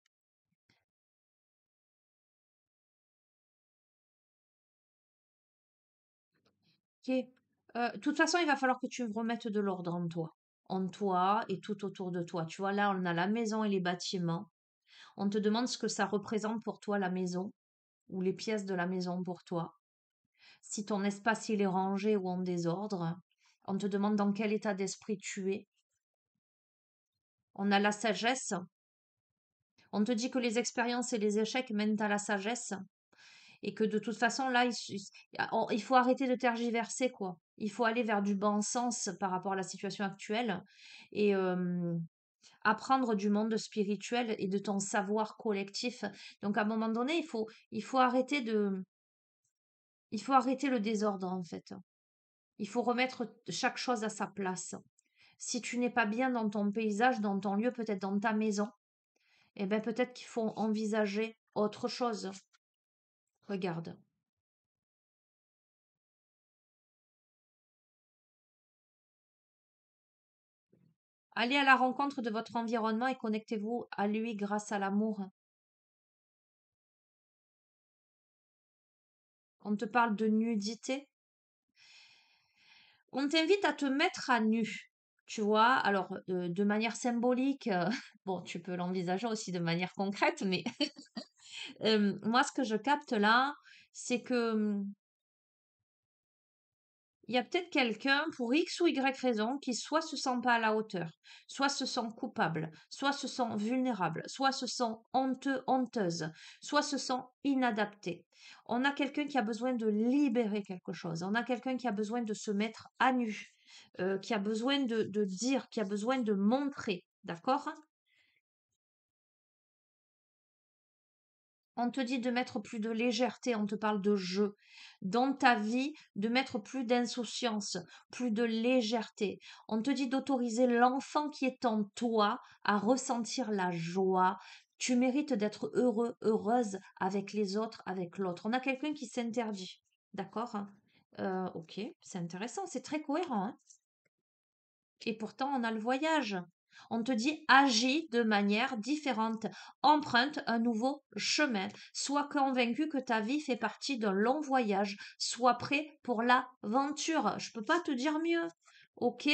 Speaker 1: OK. De toute façon, il va falloir que tu remettes de l'ordre en toi et tout autour de toi. Tu vois, là, on a la maison et les bâtiments. On te demande ce que ça représente pour toi, la maison, ou les pièces de la maison pour toi. Si ton espace, il est rangé ou en désordre. On te demande dans quel état d'esprit tu es. On a la sagesse. On te dit que les expériences et les échecs mènent à la sagesse. Et que de toute façon, là, il faut arrêter de tergiverser, quoi. Il faut aller vers du bon sens par rapport à la situation actuelle et apprendre du monde spirituel et de ton savoir collectif. Donc, à un moment donné, il faut arrêter il faut arrêter le désordre, en fait. Il faut remettre chaque chose à sa place. Si tu n'es pas bien dans ton paysage, dans ton lieu, peut-être dans ta maison, eh ben peut-être qu'il faut envisager autre chose. Regarde. Allez à la rencontre de votre environnement et connectez-vous à lui grâce à l'amour. On te parle de nudité. On t'invite à te mettre à nu. Tu vois, alors de manière symbolique, bon, tu peux l'envisager aussi de manière concrète, mais moi, ce que je capte là, c'est que il y a peut-être quelqu'un, pour X ou Y raison, qui soit se sent pas à la hauteur, soit se sent coupable, soit se sent vulnérable, soit se sent honteux, honteuse, soit se sent inadapté. On a quelqu'un qui a besoin de libérer quelque chose. On a quelqu'un qui a besoin de se mettre à nu, qui a besoin de dire, qui a besoin de montrer. D'accord? On te dit de mettre plus de légèreté, on te parle de jeu. Dans ta vie, de mettre plus d'insouciance, plus de légèreté. On te dit d'autoriser l'enfant qui est en toi à ressentir la joie. Tu mérites d'être heureux, heureuse avec les autres, avec l'autre. On a quelqu'un qui s'interdit. D'accord? Ok, c'est intéressant, c'est très cohérent, hein. Et pourtant, on a le voyage. On te dit agis de manière différente, emprunte un nouveau chemin, sois convaincu que ta vie fait partie d'un long voyage, sois prêt pour l'aventure. Je peux pas te dire mieux. Ok?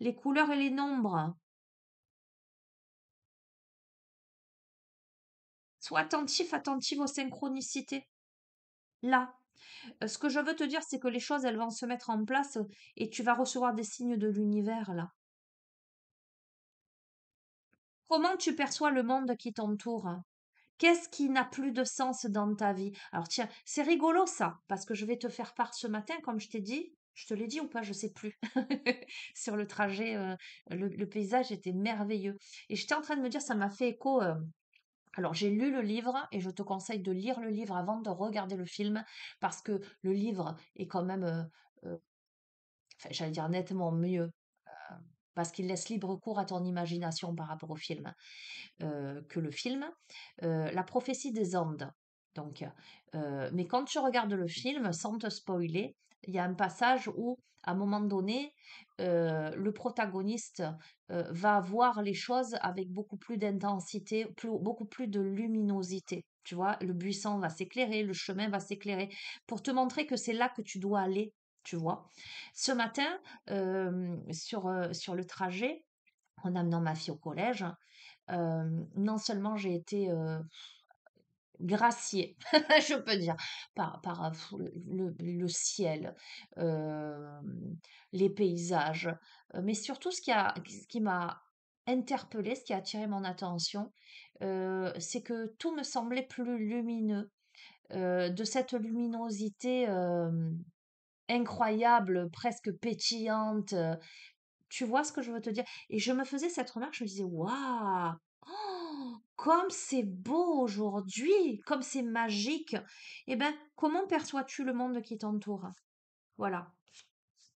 Speaker 1: Les couleurs et les nombres. Sois attentif, attentive aux synchronicités. Là. Ce que je veux te dire, c'est que les choses, elles vont se mettre en place et tu vas recevoir des signes de l'univers là. Comment tu perçois le monde qui t'entoure? Qu'est-ce qui n'a plus de sens dans ta vie? Alors tiens, c'est rigolo ça, parce que je vais te faire part ce matin, comme je t'ai dit. Je te l'ai dit ou pas, je sais plus. Sur le trajet, le paysage était merveilleux. Et j'étais en train de me dire, ça m'a fait écho. Alors j'ai lu le livre et je te conseille de lire le livre avant de regarder le film, parce que le livre est quand même, enfin, j'allais dire nettement mieux, parce qu'il laisse libre cours à ton imagination par rapport au film. Que le film, La prophétie des Andes. Donc, mais quand tu regardes le film, sans te spoiler, il y a un passage où, à un moment donné, le protagoniste va voir les choses avec beaucoup plus d'intensité, beaucoup plus de luminosité. Tu vois, le buisson va s'éclairer, le chemin va s'éclairer, pour te montrer que c'est là que tu dois aller. Tu vois. Ce matin, sur le trajet, en amenant ma fille au collège, non seulement j'ai été, graciée, je peux dire, par, le ciel, les paysages, mais surtout ce qui m'a interpellée, ce qui a attiré mon attention, c'est que tout me semblait plus lumineux, de cette luminosité, incroyable, presque pétillante, Tu vois ce que je veux te dire? Et je me faisais cette remarque, je me disais, waouh, oh, comme c'est beau aujourd'hui, comme c'est magique. Eh ben, comment perçois-tu le monde qui t'entoure? Voilà.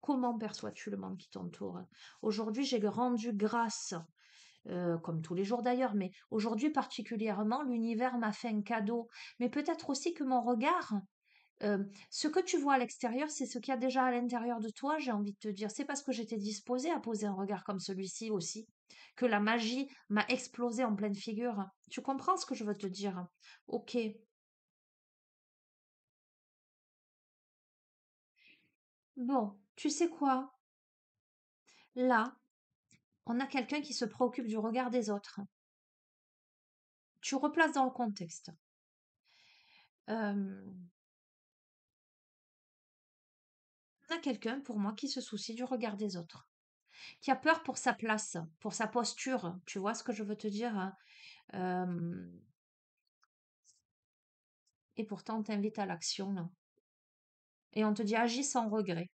Speaker 1: Comment perçois-tu le monde qui t'entoure? Aujourd'hui, j'ai rendu grâce, comme tous les jours d'ailleurs, mais aujourd'hui particulièrement, l'univers m'a fait un cadeau. Mais peut-être aussi que mon regard, ce que tu vois à l'extérieur, c'est ce qu'il y a déjà à l'intérieur de toi, j'ai envie de te dire. C'est parce que j'étais disposée à poser un regard comme celui-ci aussi, que la magie m'a explosé en pleine figure. Tu comprends ce que je veux te dire? Ok. Bon, tu sais quoi? Là, on a quelqu'un qui se préoccupe du regard des autres. Tu replaces dans le contexte. On a quelqu'un, pour moi, qui se soucie du regard des autres, qui a peur pour sa place, pour sa posture. Tu vois ce que je veux te dire? Hein. Euh, et pourtant, on t'invite à l'action, là. Et on te dit agis sans regret.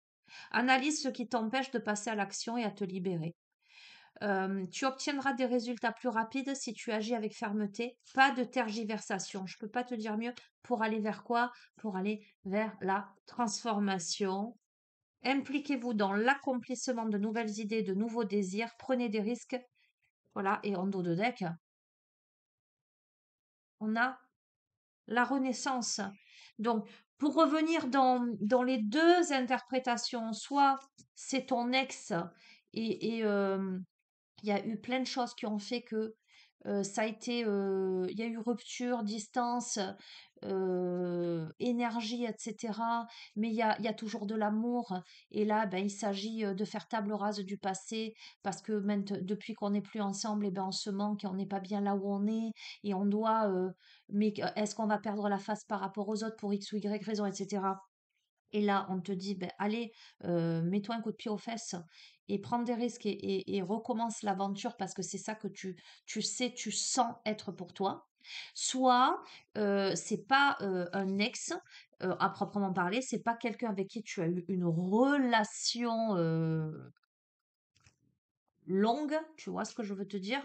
Speaker 1: Analyse ce qui t'empêche de passer à l'action et à te libérer. Tu obtiendras des résultats plus rapides si tu agis avec fermeté, pas de tergiversation. Je ne peux pas te dire mieux. Pour aller vers quoi? Pour aller vers la transformation. Impliquez-vous dans l'accomplissement de nouvelles idées, de nouveaux désirs. Prenez des risques. Voilà. Et en dos de deck, on a la renaissance. Donc, pour revenir dans les deux interprétations, soit c'est ton ex et il y a eu plein de choses qui ont fait que ça a été, il y a eu rupture, distance, énergie, etc. Mais il y a toujours de l'amour. Et là, ben, il s'agit de faire table rase du passé parce que depuis qu'on n'est plus ensemble, et ben, on se manque et on n'est pas bien là où on est. Et on doit, mais est-ce qu'on va perdre la face par rapport aux autres pour X ou Y raison, etc. Et là, on te dit, ben, allez, mets-toi un coup de pied aux fesses et prends des risques et recommence l'aventure parce que c'est ça que tu sais, tu sens être pour toi. Soit c'est pas un ex à proprement parler, c'est pas quelqu'un avec qui tu as eu une relation longue, tu vois ce que je veux te dire.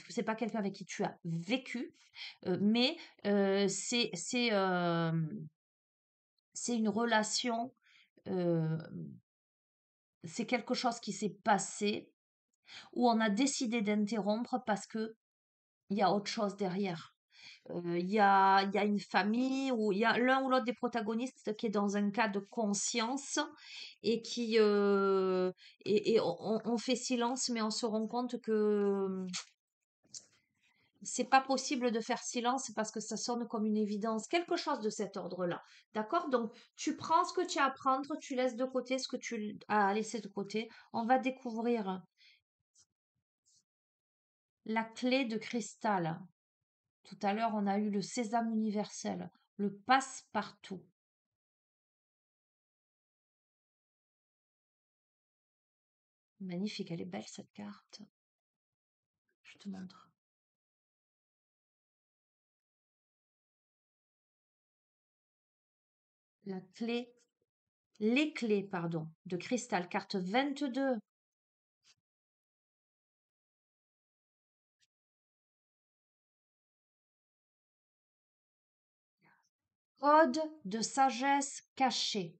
Speaker 1: C'est pas quelqu'un avec qui tu as vécu, mais c'est une relation. euh, c'est quelque chose qui s'est passé où on a décidé d'interrompre parce que il y a autre chose derrière. Il y a une famille où il y a l'un ou l'autre des protagonistes qui est dans un cas de conscience et et on fait silence, mais on se rend compte que c'est pas possible de faire silence parce que ça sonne comme une évidence, quelque chose de cet ordre-là. D'accord? Donc, tu prends ce que tu as à prendre, tu laisses de côté ce que tu as laissé de côté. On va découvrir la clé de cristal. Tout à l'heure, on a eu le sésame universel, le passe-partout. Magnifique, elle est belle cette carte. Je te montre. La clé, les clés, pardon, de cristal, carte 22. Code de sagesse cachée.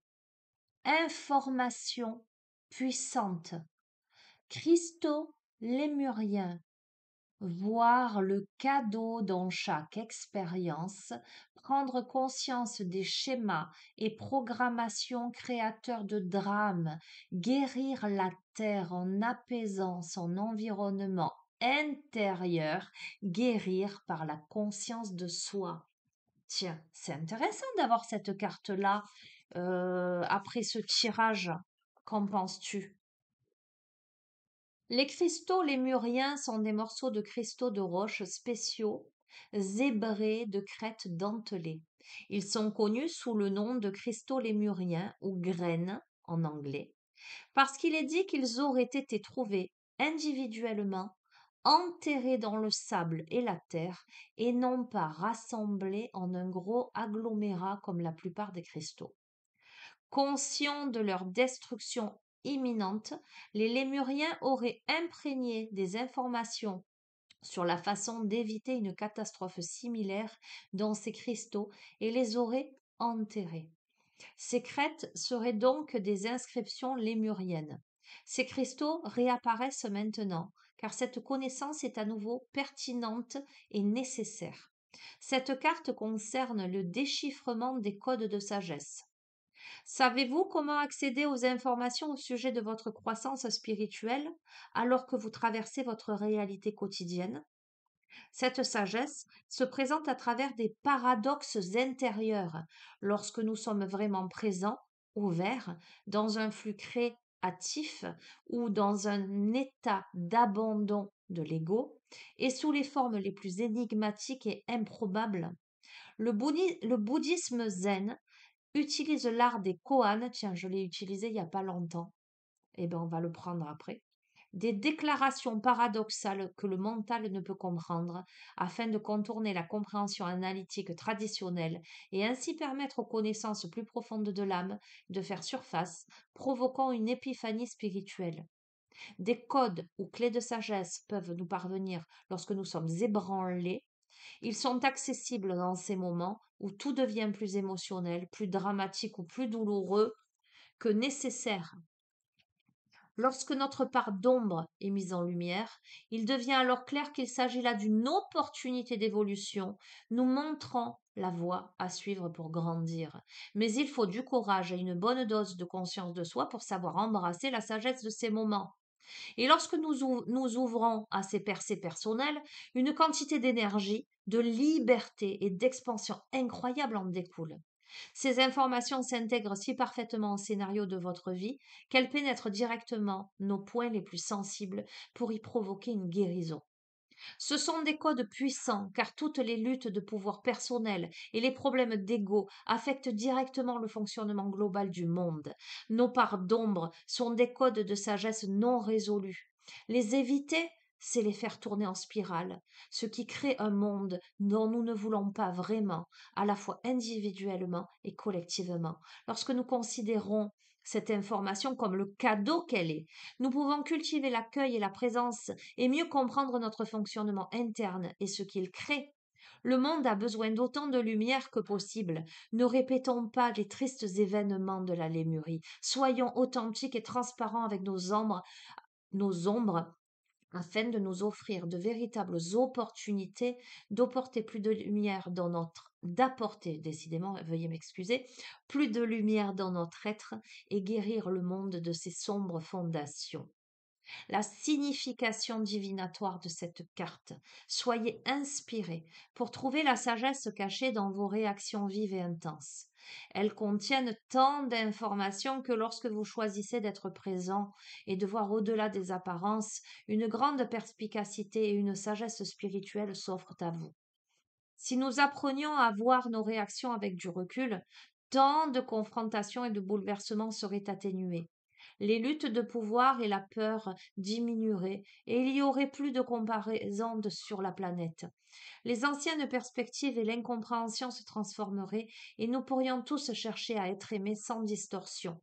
Speaker 1: Information puissante. Cristaux lémuriens. Voir le cadeau dans chaque expérience, prendre conscience des schémas et programmations créateurs de drames, guérir la terre en apaisant son environnement intérieur, guérir par la conscience de soi. Tiens, c'est intéressant d'avoir cette carte-là après ce tirage. Qu'en penses-tu? Les cristaux lémuriens sont des morceaux de cristaux de roche spéciaux, zébrés de crêtes dentelées. Ils sont connus sous le nom de cristaux lémuriens ou graines en anglais, parce qu'il est dit qu'ils auraient été trouvés individuellement, enterrés dans le sable et la terre, et non pas rassemblés en un gros agglomérat comme la plupart des cristaux. Conscients de leur destruction imminente, les Lémuriens auraient imprégné des informations sur la façon d'éviter une catastrophe similaire dans ces cristaux et les auraient enterrés. Ces crêtes seraient donc des inscriptions lémuriennes. Ces cristaux réapparaissent maintenant, car cette connaissance est à nouveau pertinente et nécessaire. Cette carte concerne le déchiffrement des codes de sagesse. Savez-vous comment accéder aux informations au sujet de votre croissance spirituelle alors que vous traversez votre réalité quotidienne? Cette sagesse se présente à travers des paradoxes intérieurs lorsque nous sommes vraiment présents, ouverts, dans un flux créatif ou dans un état d'abandon de l'ego, et sous les formes les plus énigmatiques et improbables. Le bouddhisme zen utilise l'art des koans, tiens, je l'ai utilisé il n'y a pas longtemps, et bien on va le prendre après, des déclarations paradoxales que le mental ne peut comprendre, afin de contourner la compréhension analytique traditionnelle et ainsi permettre aux connaissances plus profondes de l'âme de faire surface, provoquant une épiphanie spirituelle. Des codes ou clés de sagesse peuvent nous parvenir lorsque nous sommes ébranlés. Ils sont accessibles dans ces moments où tout devient plus émotionnel, plus dramatique ou plus douloureux que nécessaire. Lorsque notre part d'ombre est mise en lumière, il devient alors clair qu'il s'agit là d'une opportunité d'évolution, nous montrant la voie à suivre pour grandir. Mais il faut du courage et une bonne dose de conscience de soi pour savoir embrasser la sagesse de ces moments. Et lorsque nous ouvrons à ces percées personnelles, une quantité d'énergie, de liberté et d'expansion incroyable en découle. Ces informations s'intègrent si parfaitement au scénario de votre vie qu'elles pénètrent directement nos points les plus sensibles pour y provoquer une guérison. Ce sont des codes puissants car toutes les luttes de pouvoir personnel et les problèmes d'ego affectent directement le fonctionnement global du monde. Nos parts d'ombre sont des codes de sagesse non résolus. Les éviter, c'est les faire tourner en spirale, ce qui crée un monde dont nous ne voulons pas vraiment, à la fois individuellement et collectivement. Lorsque nous considérons cette information comme le cadeau qu'elle est, nous pouvons cultiver l'accueil et la présence et mieux comprendre notre fonctionnement interne et ce qu'il crée. Le monde a besoin d'autant de lumière que possible. Ne répétons pas les tristes événements de la Lémurie. Soyons authentiques et transparents avec nos ombres, afin de nous offrir de véritables opportunités d'apporter plus de lumière dans d'apporter, décidément, veuillez m'excuser, plus de lumière dans notre être et guérir le monde de ses sombres fondations. La signification divinatoire de cette carte. Soyez inspirés pour trouver la sagesse cachée dans vos réactions vives et intenses. Elles contiennent tant d'informations que lorsque vous choisissez d'être présent et de voir au-delà des apparences, une grande perspicacité et une sagesse spirituelle s'offrent à vous. Si nous apprenions à voir nos réactions avec du recul, tant de confrontations et de bouleversements seraient atténués. Les luttes de pouvoir et la peur diminueraient et il y aurait plus de comparaisons sur la planète. Les anciennes perspectives et l'incompréhension se transformeraient et nous pourrions tous chercher à être aimés sans distorsion.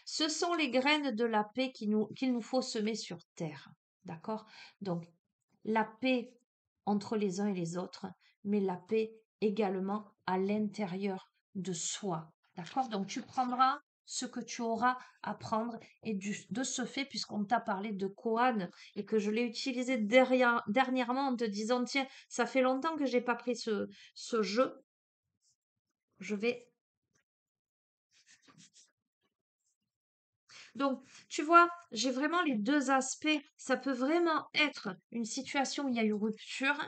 Speaker 1: Ce sont les graines de la paix qu'il nous faut semer sur terre. D'accord? Donc, la paix entre les uns et les autres, mais la paix également à l'intérieur de soi. D'accord? Donc, tu prendras ce que tu auras à prendre et de ce fait, puisqu'on t'a parlé de Koan et que je l'ai utilisé dernièrement en te disant, tiens, ça fait longtemps que j'ai pas pris ce jeu, je vais. Donc, tu vois, j'ai vraiment les deux aspects. Ça peut vraiment être une situation où il y a eu rupture,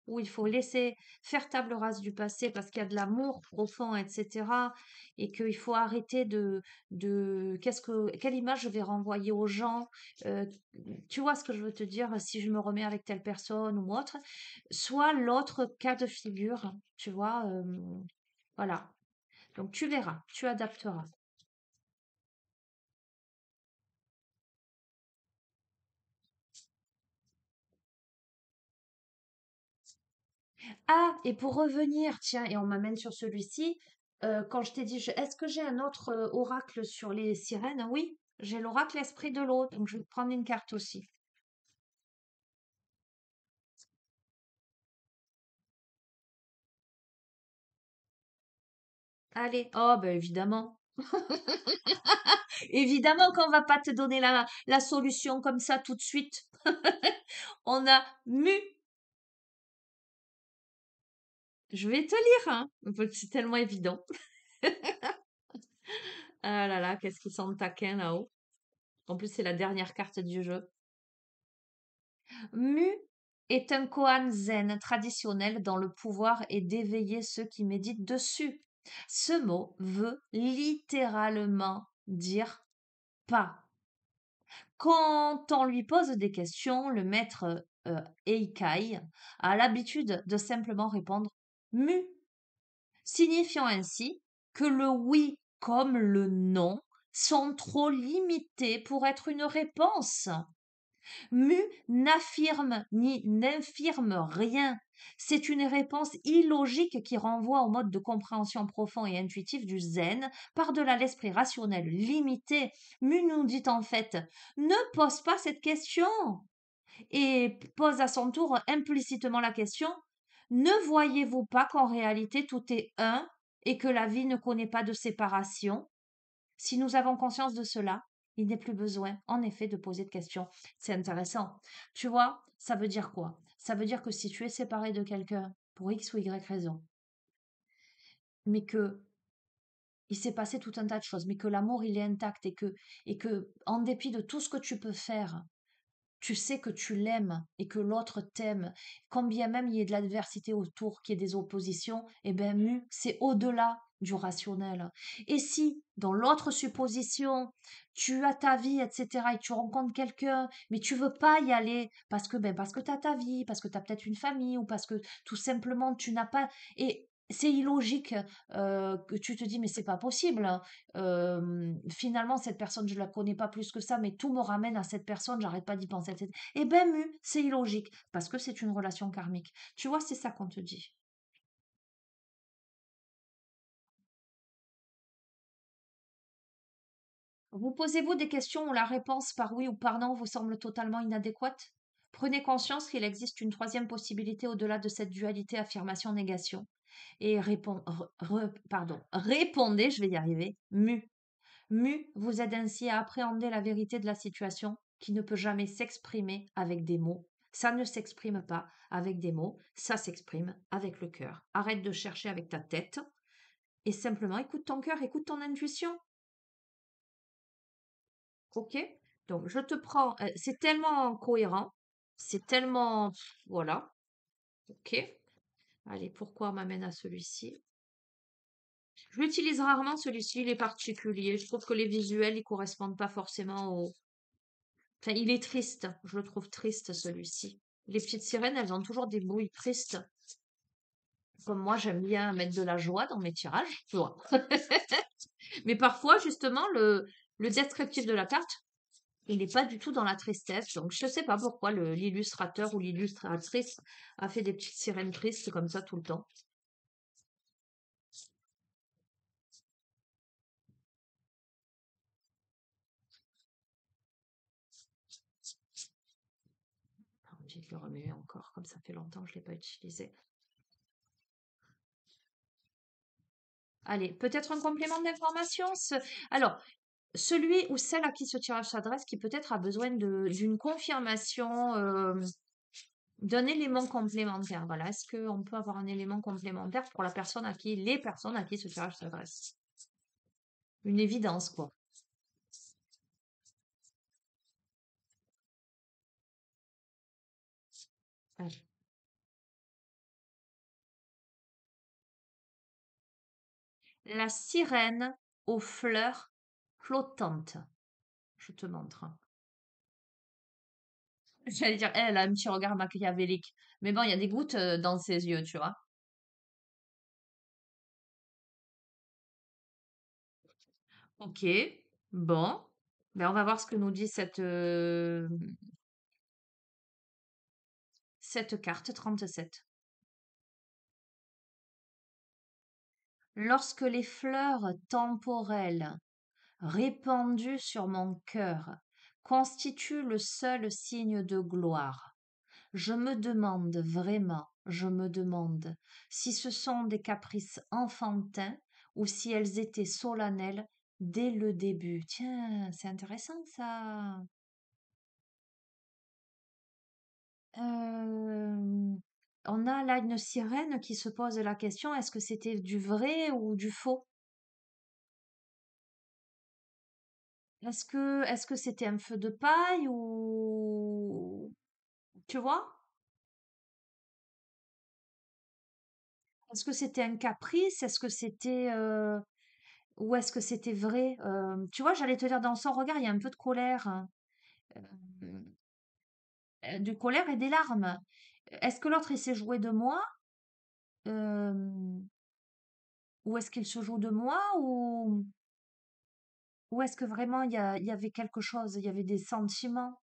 Speaker 1: où il faut laisser faire table rase du passé parce qu'il y a de l'amour profond, etc. Et qu'il faut arrêter quelle image je vais renvoyer aux gens. euh, Tu vois ce que je veux te dire si je me remets avec telle personne ou autre. Soit l'autre cas de figure, tu vois. Voilà. Donc, tu verras, tu adapteras. Ah, et pour revenir, tiens, et on m'amène sur celui-ci, quand je t'ai dit, est-ce que j'ai un autre oracle sur les sirènes? Oui, J'ai l'oracle esprit de l'eau, donc je vais prendre une carte aussi. Allez, oh ben évidemment. Évidemment qu'on va pas te donner la solution comme ça tout de suite. On a mu. Je vais te lire, hein. C'est tellement évident. Ah là là, qu'est-ce qu'ils sont taquins là-haut. En plus, c'est la dernière carte du jeu. Mu est un koan zen traditionnel dont le pouvoir est d'éveiller ceux qui méditent dessus. Ce mot veut littéralement dire pas. Quand on lui pose des questions, le maître Eikai a l'habitude de simplement répondre mu, signifiant ainsi que le oui comme le non sont trop limités pour être une réponse. Mu n'affirme ni n'infirme rien. C'est une réponse illogique qui renvoie au mode de compréhension profond et intuitif du zen, par-delà l'esprit rationnel limité. Mu nous dit en fait, ne pose pas cette question et pose à son tour implicitement la question, ne voyez-vous pas qu'en réalité tout est un et que la vie ne connaît pas de séparation? Si nous avons conscience de cela, il n'est plus besoin, en effet, de poser de questions. C'est intéressant. Tu vois, ça veut dire quoi? Ça veut dire que si tu es séparé de quelqu'un pour X ou Y raison, mais que il s'est passé tout un tas de choses, mais que l'amour il est intact et que en dépit de tout ce que tu peux faire, tu sais que tu l'aimes et que l'autre t'aime, quand bien même il y ait de l'adversité autour, qu'il y ait des oppositions, eh bien, c'est au-delà du rationnel. Et si, dans l'autre supposition, tu as ta vie, etc., et tu rencontres quelqu'un, mais tu veux pas y aller parce que tu as ta vie, parce que tu as peut-être une famille, ou parce que tout simplement tu n'as pas. Et c'est illogique que tu te dis, mais c'est pas possible, hein. Finalement, cette personne, je la connais pas plus que ça, mais tout me ramène à cette personne, j'arrête pas d'y penser, etc. Eh ben, c'est illogique, parce que c'est une relation karmique. Tu vois, c'est ça qu'on te dit. Vous posez-vous des questions où la réponse par oui ou par non vous semble totalement inadéquate? Prenez conscience qu'il existe une troisième possibilité au-delà de cette dualité affirmation-négation. Et répondez, je vais y arriver, mu. Mu vous aide ainsi à appréhender la vérité de la situation qui ne peut jamais s'exprimer avec des mots. Ça ne s'exprime pas avec des mots, ça s'exprime avec le cœur. Arrête de chercher avec ta tête et simplement écoute ton cœur, écoute ton intuition. Ok? Donc je te prends, c'est tellement cohérent, c'est tellement, voilà. Ok? Allez, pourquoi on m'amène à celui-ci? Je l'utilise rarement celui-ci, il est particulier. Je trouve que les visuels, ils correspondent pas forcément au. Enfin, il est triste. Je le trouve triste, celui-ci. Les petites sirènes, elles ont toujours des bruits tristes. Comme moi, j'aime bien mettre de la joie dans mes tirages. Tu vois. Mais parfois, justement, le descriptif de la carte, il n'est pas du tout dans la tristesse. Donc, je ne sais pas pourquoi l'illustrateur ou l'illustratrice a fait des petites sirènes tristes comme ça tout le temps. Je vais le remuer encore, comme ça fait longtemps que je ne l'ai pas utilisé. Allez, peut-être un complément d'information. Alors, celui ou celle à qui ce tirage s'adresse, qui peut-être a besoin d'une confirmation, d'un élément complémentaire. Voilà. Est-ce qu'on peut avoir un élément complémentaire pour les personnes à qui ce tirage s'adresse? Une évidence, quoi. Ouais. La sirène aux fleurs flottantes. Je te montre. J'allais dire, elle a un petit regard machiavélique. Mais bon, il y a des gouttes dans ses yeux, tu vois. Ok, bon. Ben, on va voir ce que nous dit cette carte 37. Lorsque les fleurs temporelles répandue sur mon cœur, constitue le seul signe de gloire. Je me demande vraiment, je me demande si ce sont des caprices enfantins ou si elles étaient solennelles dès le début. Tiens, c'est intéressant ça. Euh, on a là une sirène qui se pose la question, est-ce que c'était du vrai ou du faux? Est-ce que c'était un feu de paille ou tu vois? Est-ce que c'était un caprice? Est-ce que c'était ou est-ce que c'était vrai? Tu vois, j'allais te dire dans son regard, il y a un peu de colère, hein, de colère et des larmes. Est-ce que l'autre il s'est joué de moi? Euh, ou est-ce qu'il se joue de moi? Ou est-ce que vraiment il y avait quelque chose, il y avait des sentiments?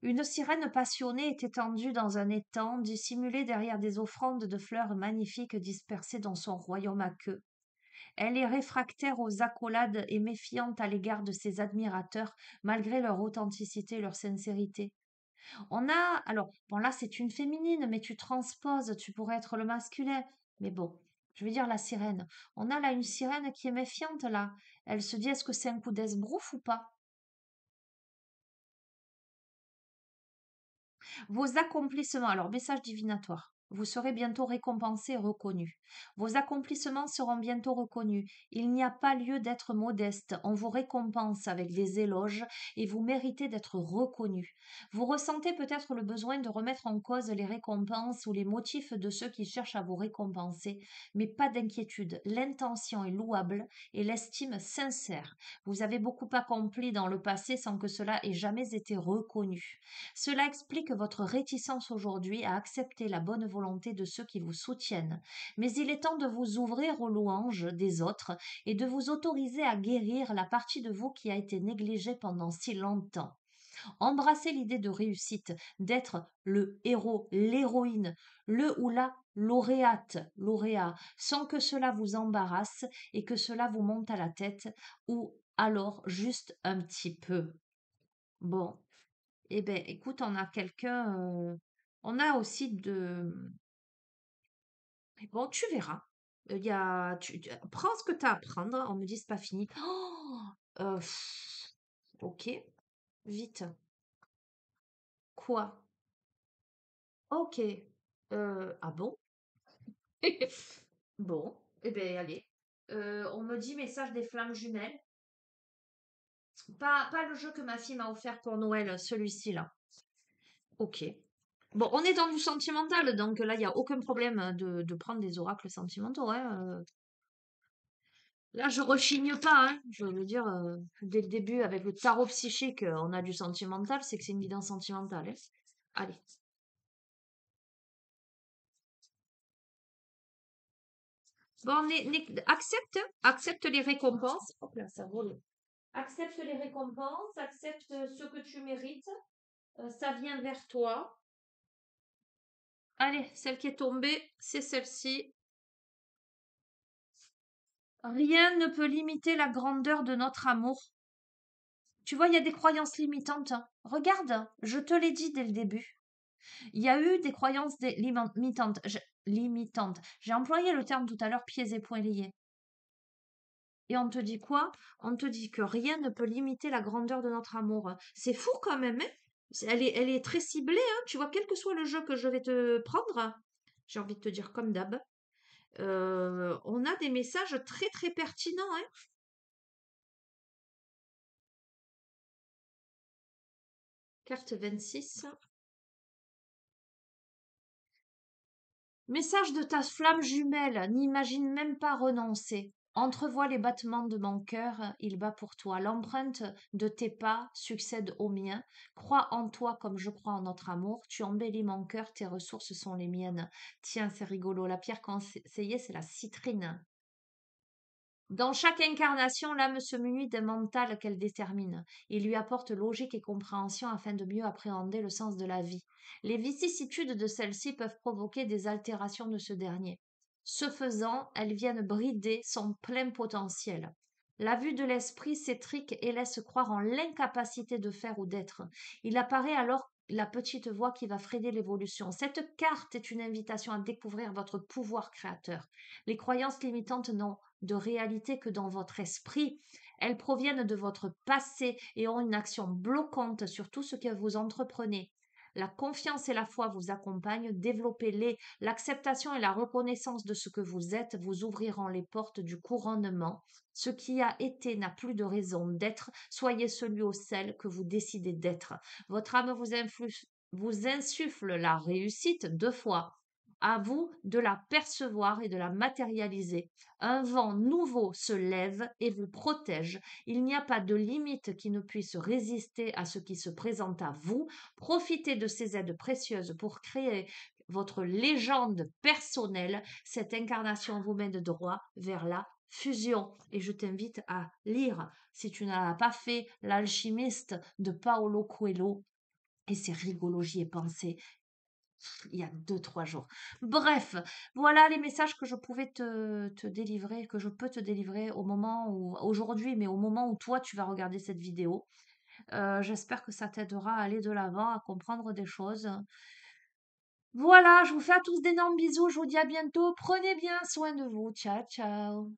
Speaker 1: Une sirène passionnée est étendue dans un étang, dissimulée derrière des offrandes de fleurs magnifiques dispersées dans son royaume à queue. Elle est réfractaire aux accolades et méfiante à l'égard de ses admirateurs, malgré leur authenticité et leur sincérité. On a, alors, bon là c'est une féminine, mais tu transposes, tu pourrais être le masculin. Mais bon, je veux dire la sirène. On a là une sirène qui est méfiante là. Elle se dit est-ce que c'est un coup d'esbrouf ou pas? Vos accomplissements, alors message divinatoire. Vous serez bientôt récompensés et reconnus. Vos accomplissements seront bientôt reconnus. Il n'y a pas lieu d'être modeste. On vous récompense avec des éloges et vous méritez d'être reconnus. Vous ressentez peut-être le besoin de remettre en cause les récompenses ou les motifs de ceux qui cherchent à vous récompenser, mais pas d'inquiétude. L'intention est louable et l'estime sincère. Vous avez beaucoup accompli dans le passé sans que cela ait jamais été reconnu. Cela explique votre réticence aujourd'hui à accepter la bonne volonté de ceux qui vous soutiennent. Mais il est temps de vous ouvrir aux louanges des autres et de vous autoriser à guérir la partie de vous qui a été négligée pendant si longtemps. Embrassez l'idée de réussite, d'être le héros, l'héroïne, le ou la lauréate, lauréat, sans que cela vous embarrasse et que cela vous monte à la tête, ou alors juste un petit peu. Bon, eh ben, écoute, on a quelqu'un, on a aussi de... Bon, tu verras. Il y a, prends ce que tu as à prendre. On me dit, c'est pas fini. Oh, ok, vite. Quoi? Ok. Ah bon? Bon, eh ben, allez. On me dit, message des flammes jumelles. Pas le jeu que ma fille m'a offert pour Noël, celui-ci là. Ok. Bon, on est dans du sentimental, donc là, il n'y a aucun problème de prendre des oracles sentimentaux, hein. Là, je rechigne pas, hein. Je veux dire, dès le début, avec le tarot psychique, on a du sentimental, c'est que c'est une guidance sentimentale, hein. Allez. Bon, accepte, accepte les récompenses. Hop là, ça vole. Accepte les récompenses, accepte ce que tu mérites. Ça vient vers toi. Allez, celle qui est tombée, c'est celle-ci. Rien ne peut limiter la grandeur de notre amour. Tu vois, il y a des croyances limitantes, hein. Regarde, je te l'ai dit dès le début. Il y a eu des croyances limitantes. Limitantes. J'ai employé le terme tout à l'heure, pieds et poings liés. Et on te dit quoi? On te dit que rien ne peut limiter la grandeur de notre amour. C'est fou quand même, hein. Elle est très ciblée, hein. Tu vois, quel que soit le jeu que je vais te prendre, j'ai envie de te dire comme d'hab, on a des messages très très pertinents, hein. Carte 26. Message de ta flamme jumelle, n'imagine même pas renoncer. Entrevois les battements de mon cœur, il bat pour toi. L'empreinte de tes pas succède au mien. Crois en toi comme je crois en notre amour. Tu embellis mon cœur, tes ressources sont les miennes. Tiens, c'est rigolo. La pierre conseillée, c'est la citrine. Dans chaque incarnation, l'âme se munit d'un mental qu'elle détermine. Il lui apporte logique et compréhension afin de mieux appréhender le sens de la vie. Les vicissitudes de celle-ci peuvent provoquer des altérations de ce dernier. Ce faisant, elles viennent brider son plein potentiel. La vue de l'esprit s'étrique et laisse croire en l'incapacité de faire ou d'être. Il apparaît alors la petite voix qui va freiner l'évolution. Cette carte est une invitation à découvrir votre pouvoir créateur. Les croyances limitantes n'ont de réalité que dans votre esprit. Elles proviennent de votre passé et ont une action bloquante sur tout ce que vous entreprenez. La confiance et la foi vous accompagnent, développez-les. L'acceptation et la reconnaissance de ce que vous êtes vous ouvriront les portes du couronnement. Ce qui a été n'a plus de raison d'être. Soyez celui ou celle que vous décidez d'être. Votre âme vous insuffle la réussite 2 fois. À vous de la percevoir et de la matérialiser. Un vent nouveau se lève et vous protège. Il n'y a pas de limite qui ne puisse résister à ce qui se présente à vous. Profitez de ces aides précieuses pour créer votre légende personnelle. Cette incarnation vous mène droit vers la fusion. Et je t'invite à lire, si tu n'as pas fait, L'Alchimiste de Paolo Coelho. Et c'est rigolo, j'y ai pensé il y a 2, 3 jours. Bref, voilà les messages que je pouvais te délivrer, que je peux te délivrer au moment où, aujourd'hui, mais au moment où toi, tu vas regarder cette vidéo. J'espère que ça t'aidera à aller de l'avant, à comprendre des choses. Voilà, je vous fais à tous d'énormes bisous, je vous dis à bientôt. Prenez bien soin de vous. Ciao, ciao.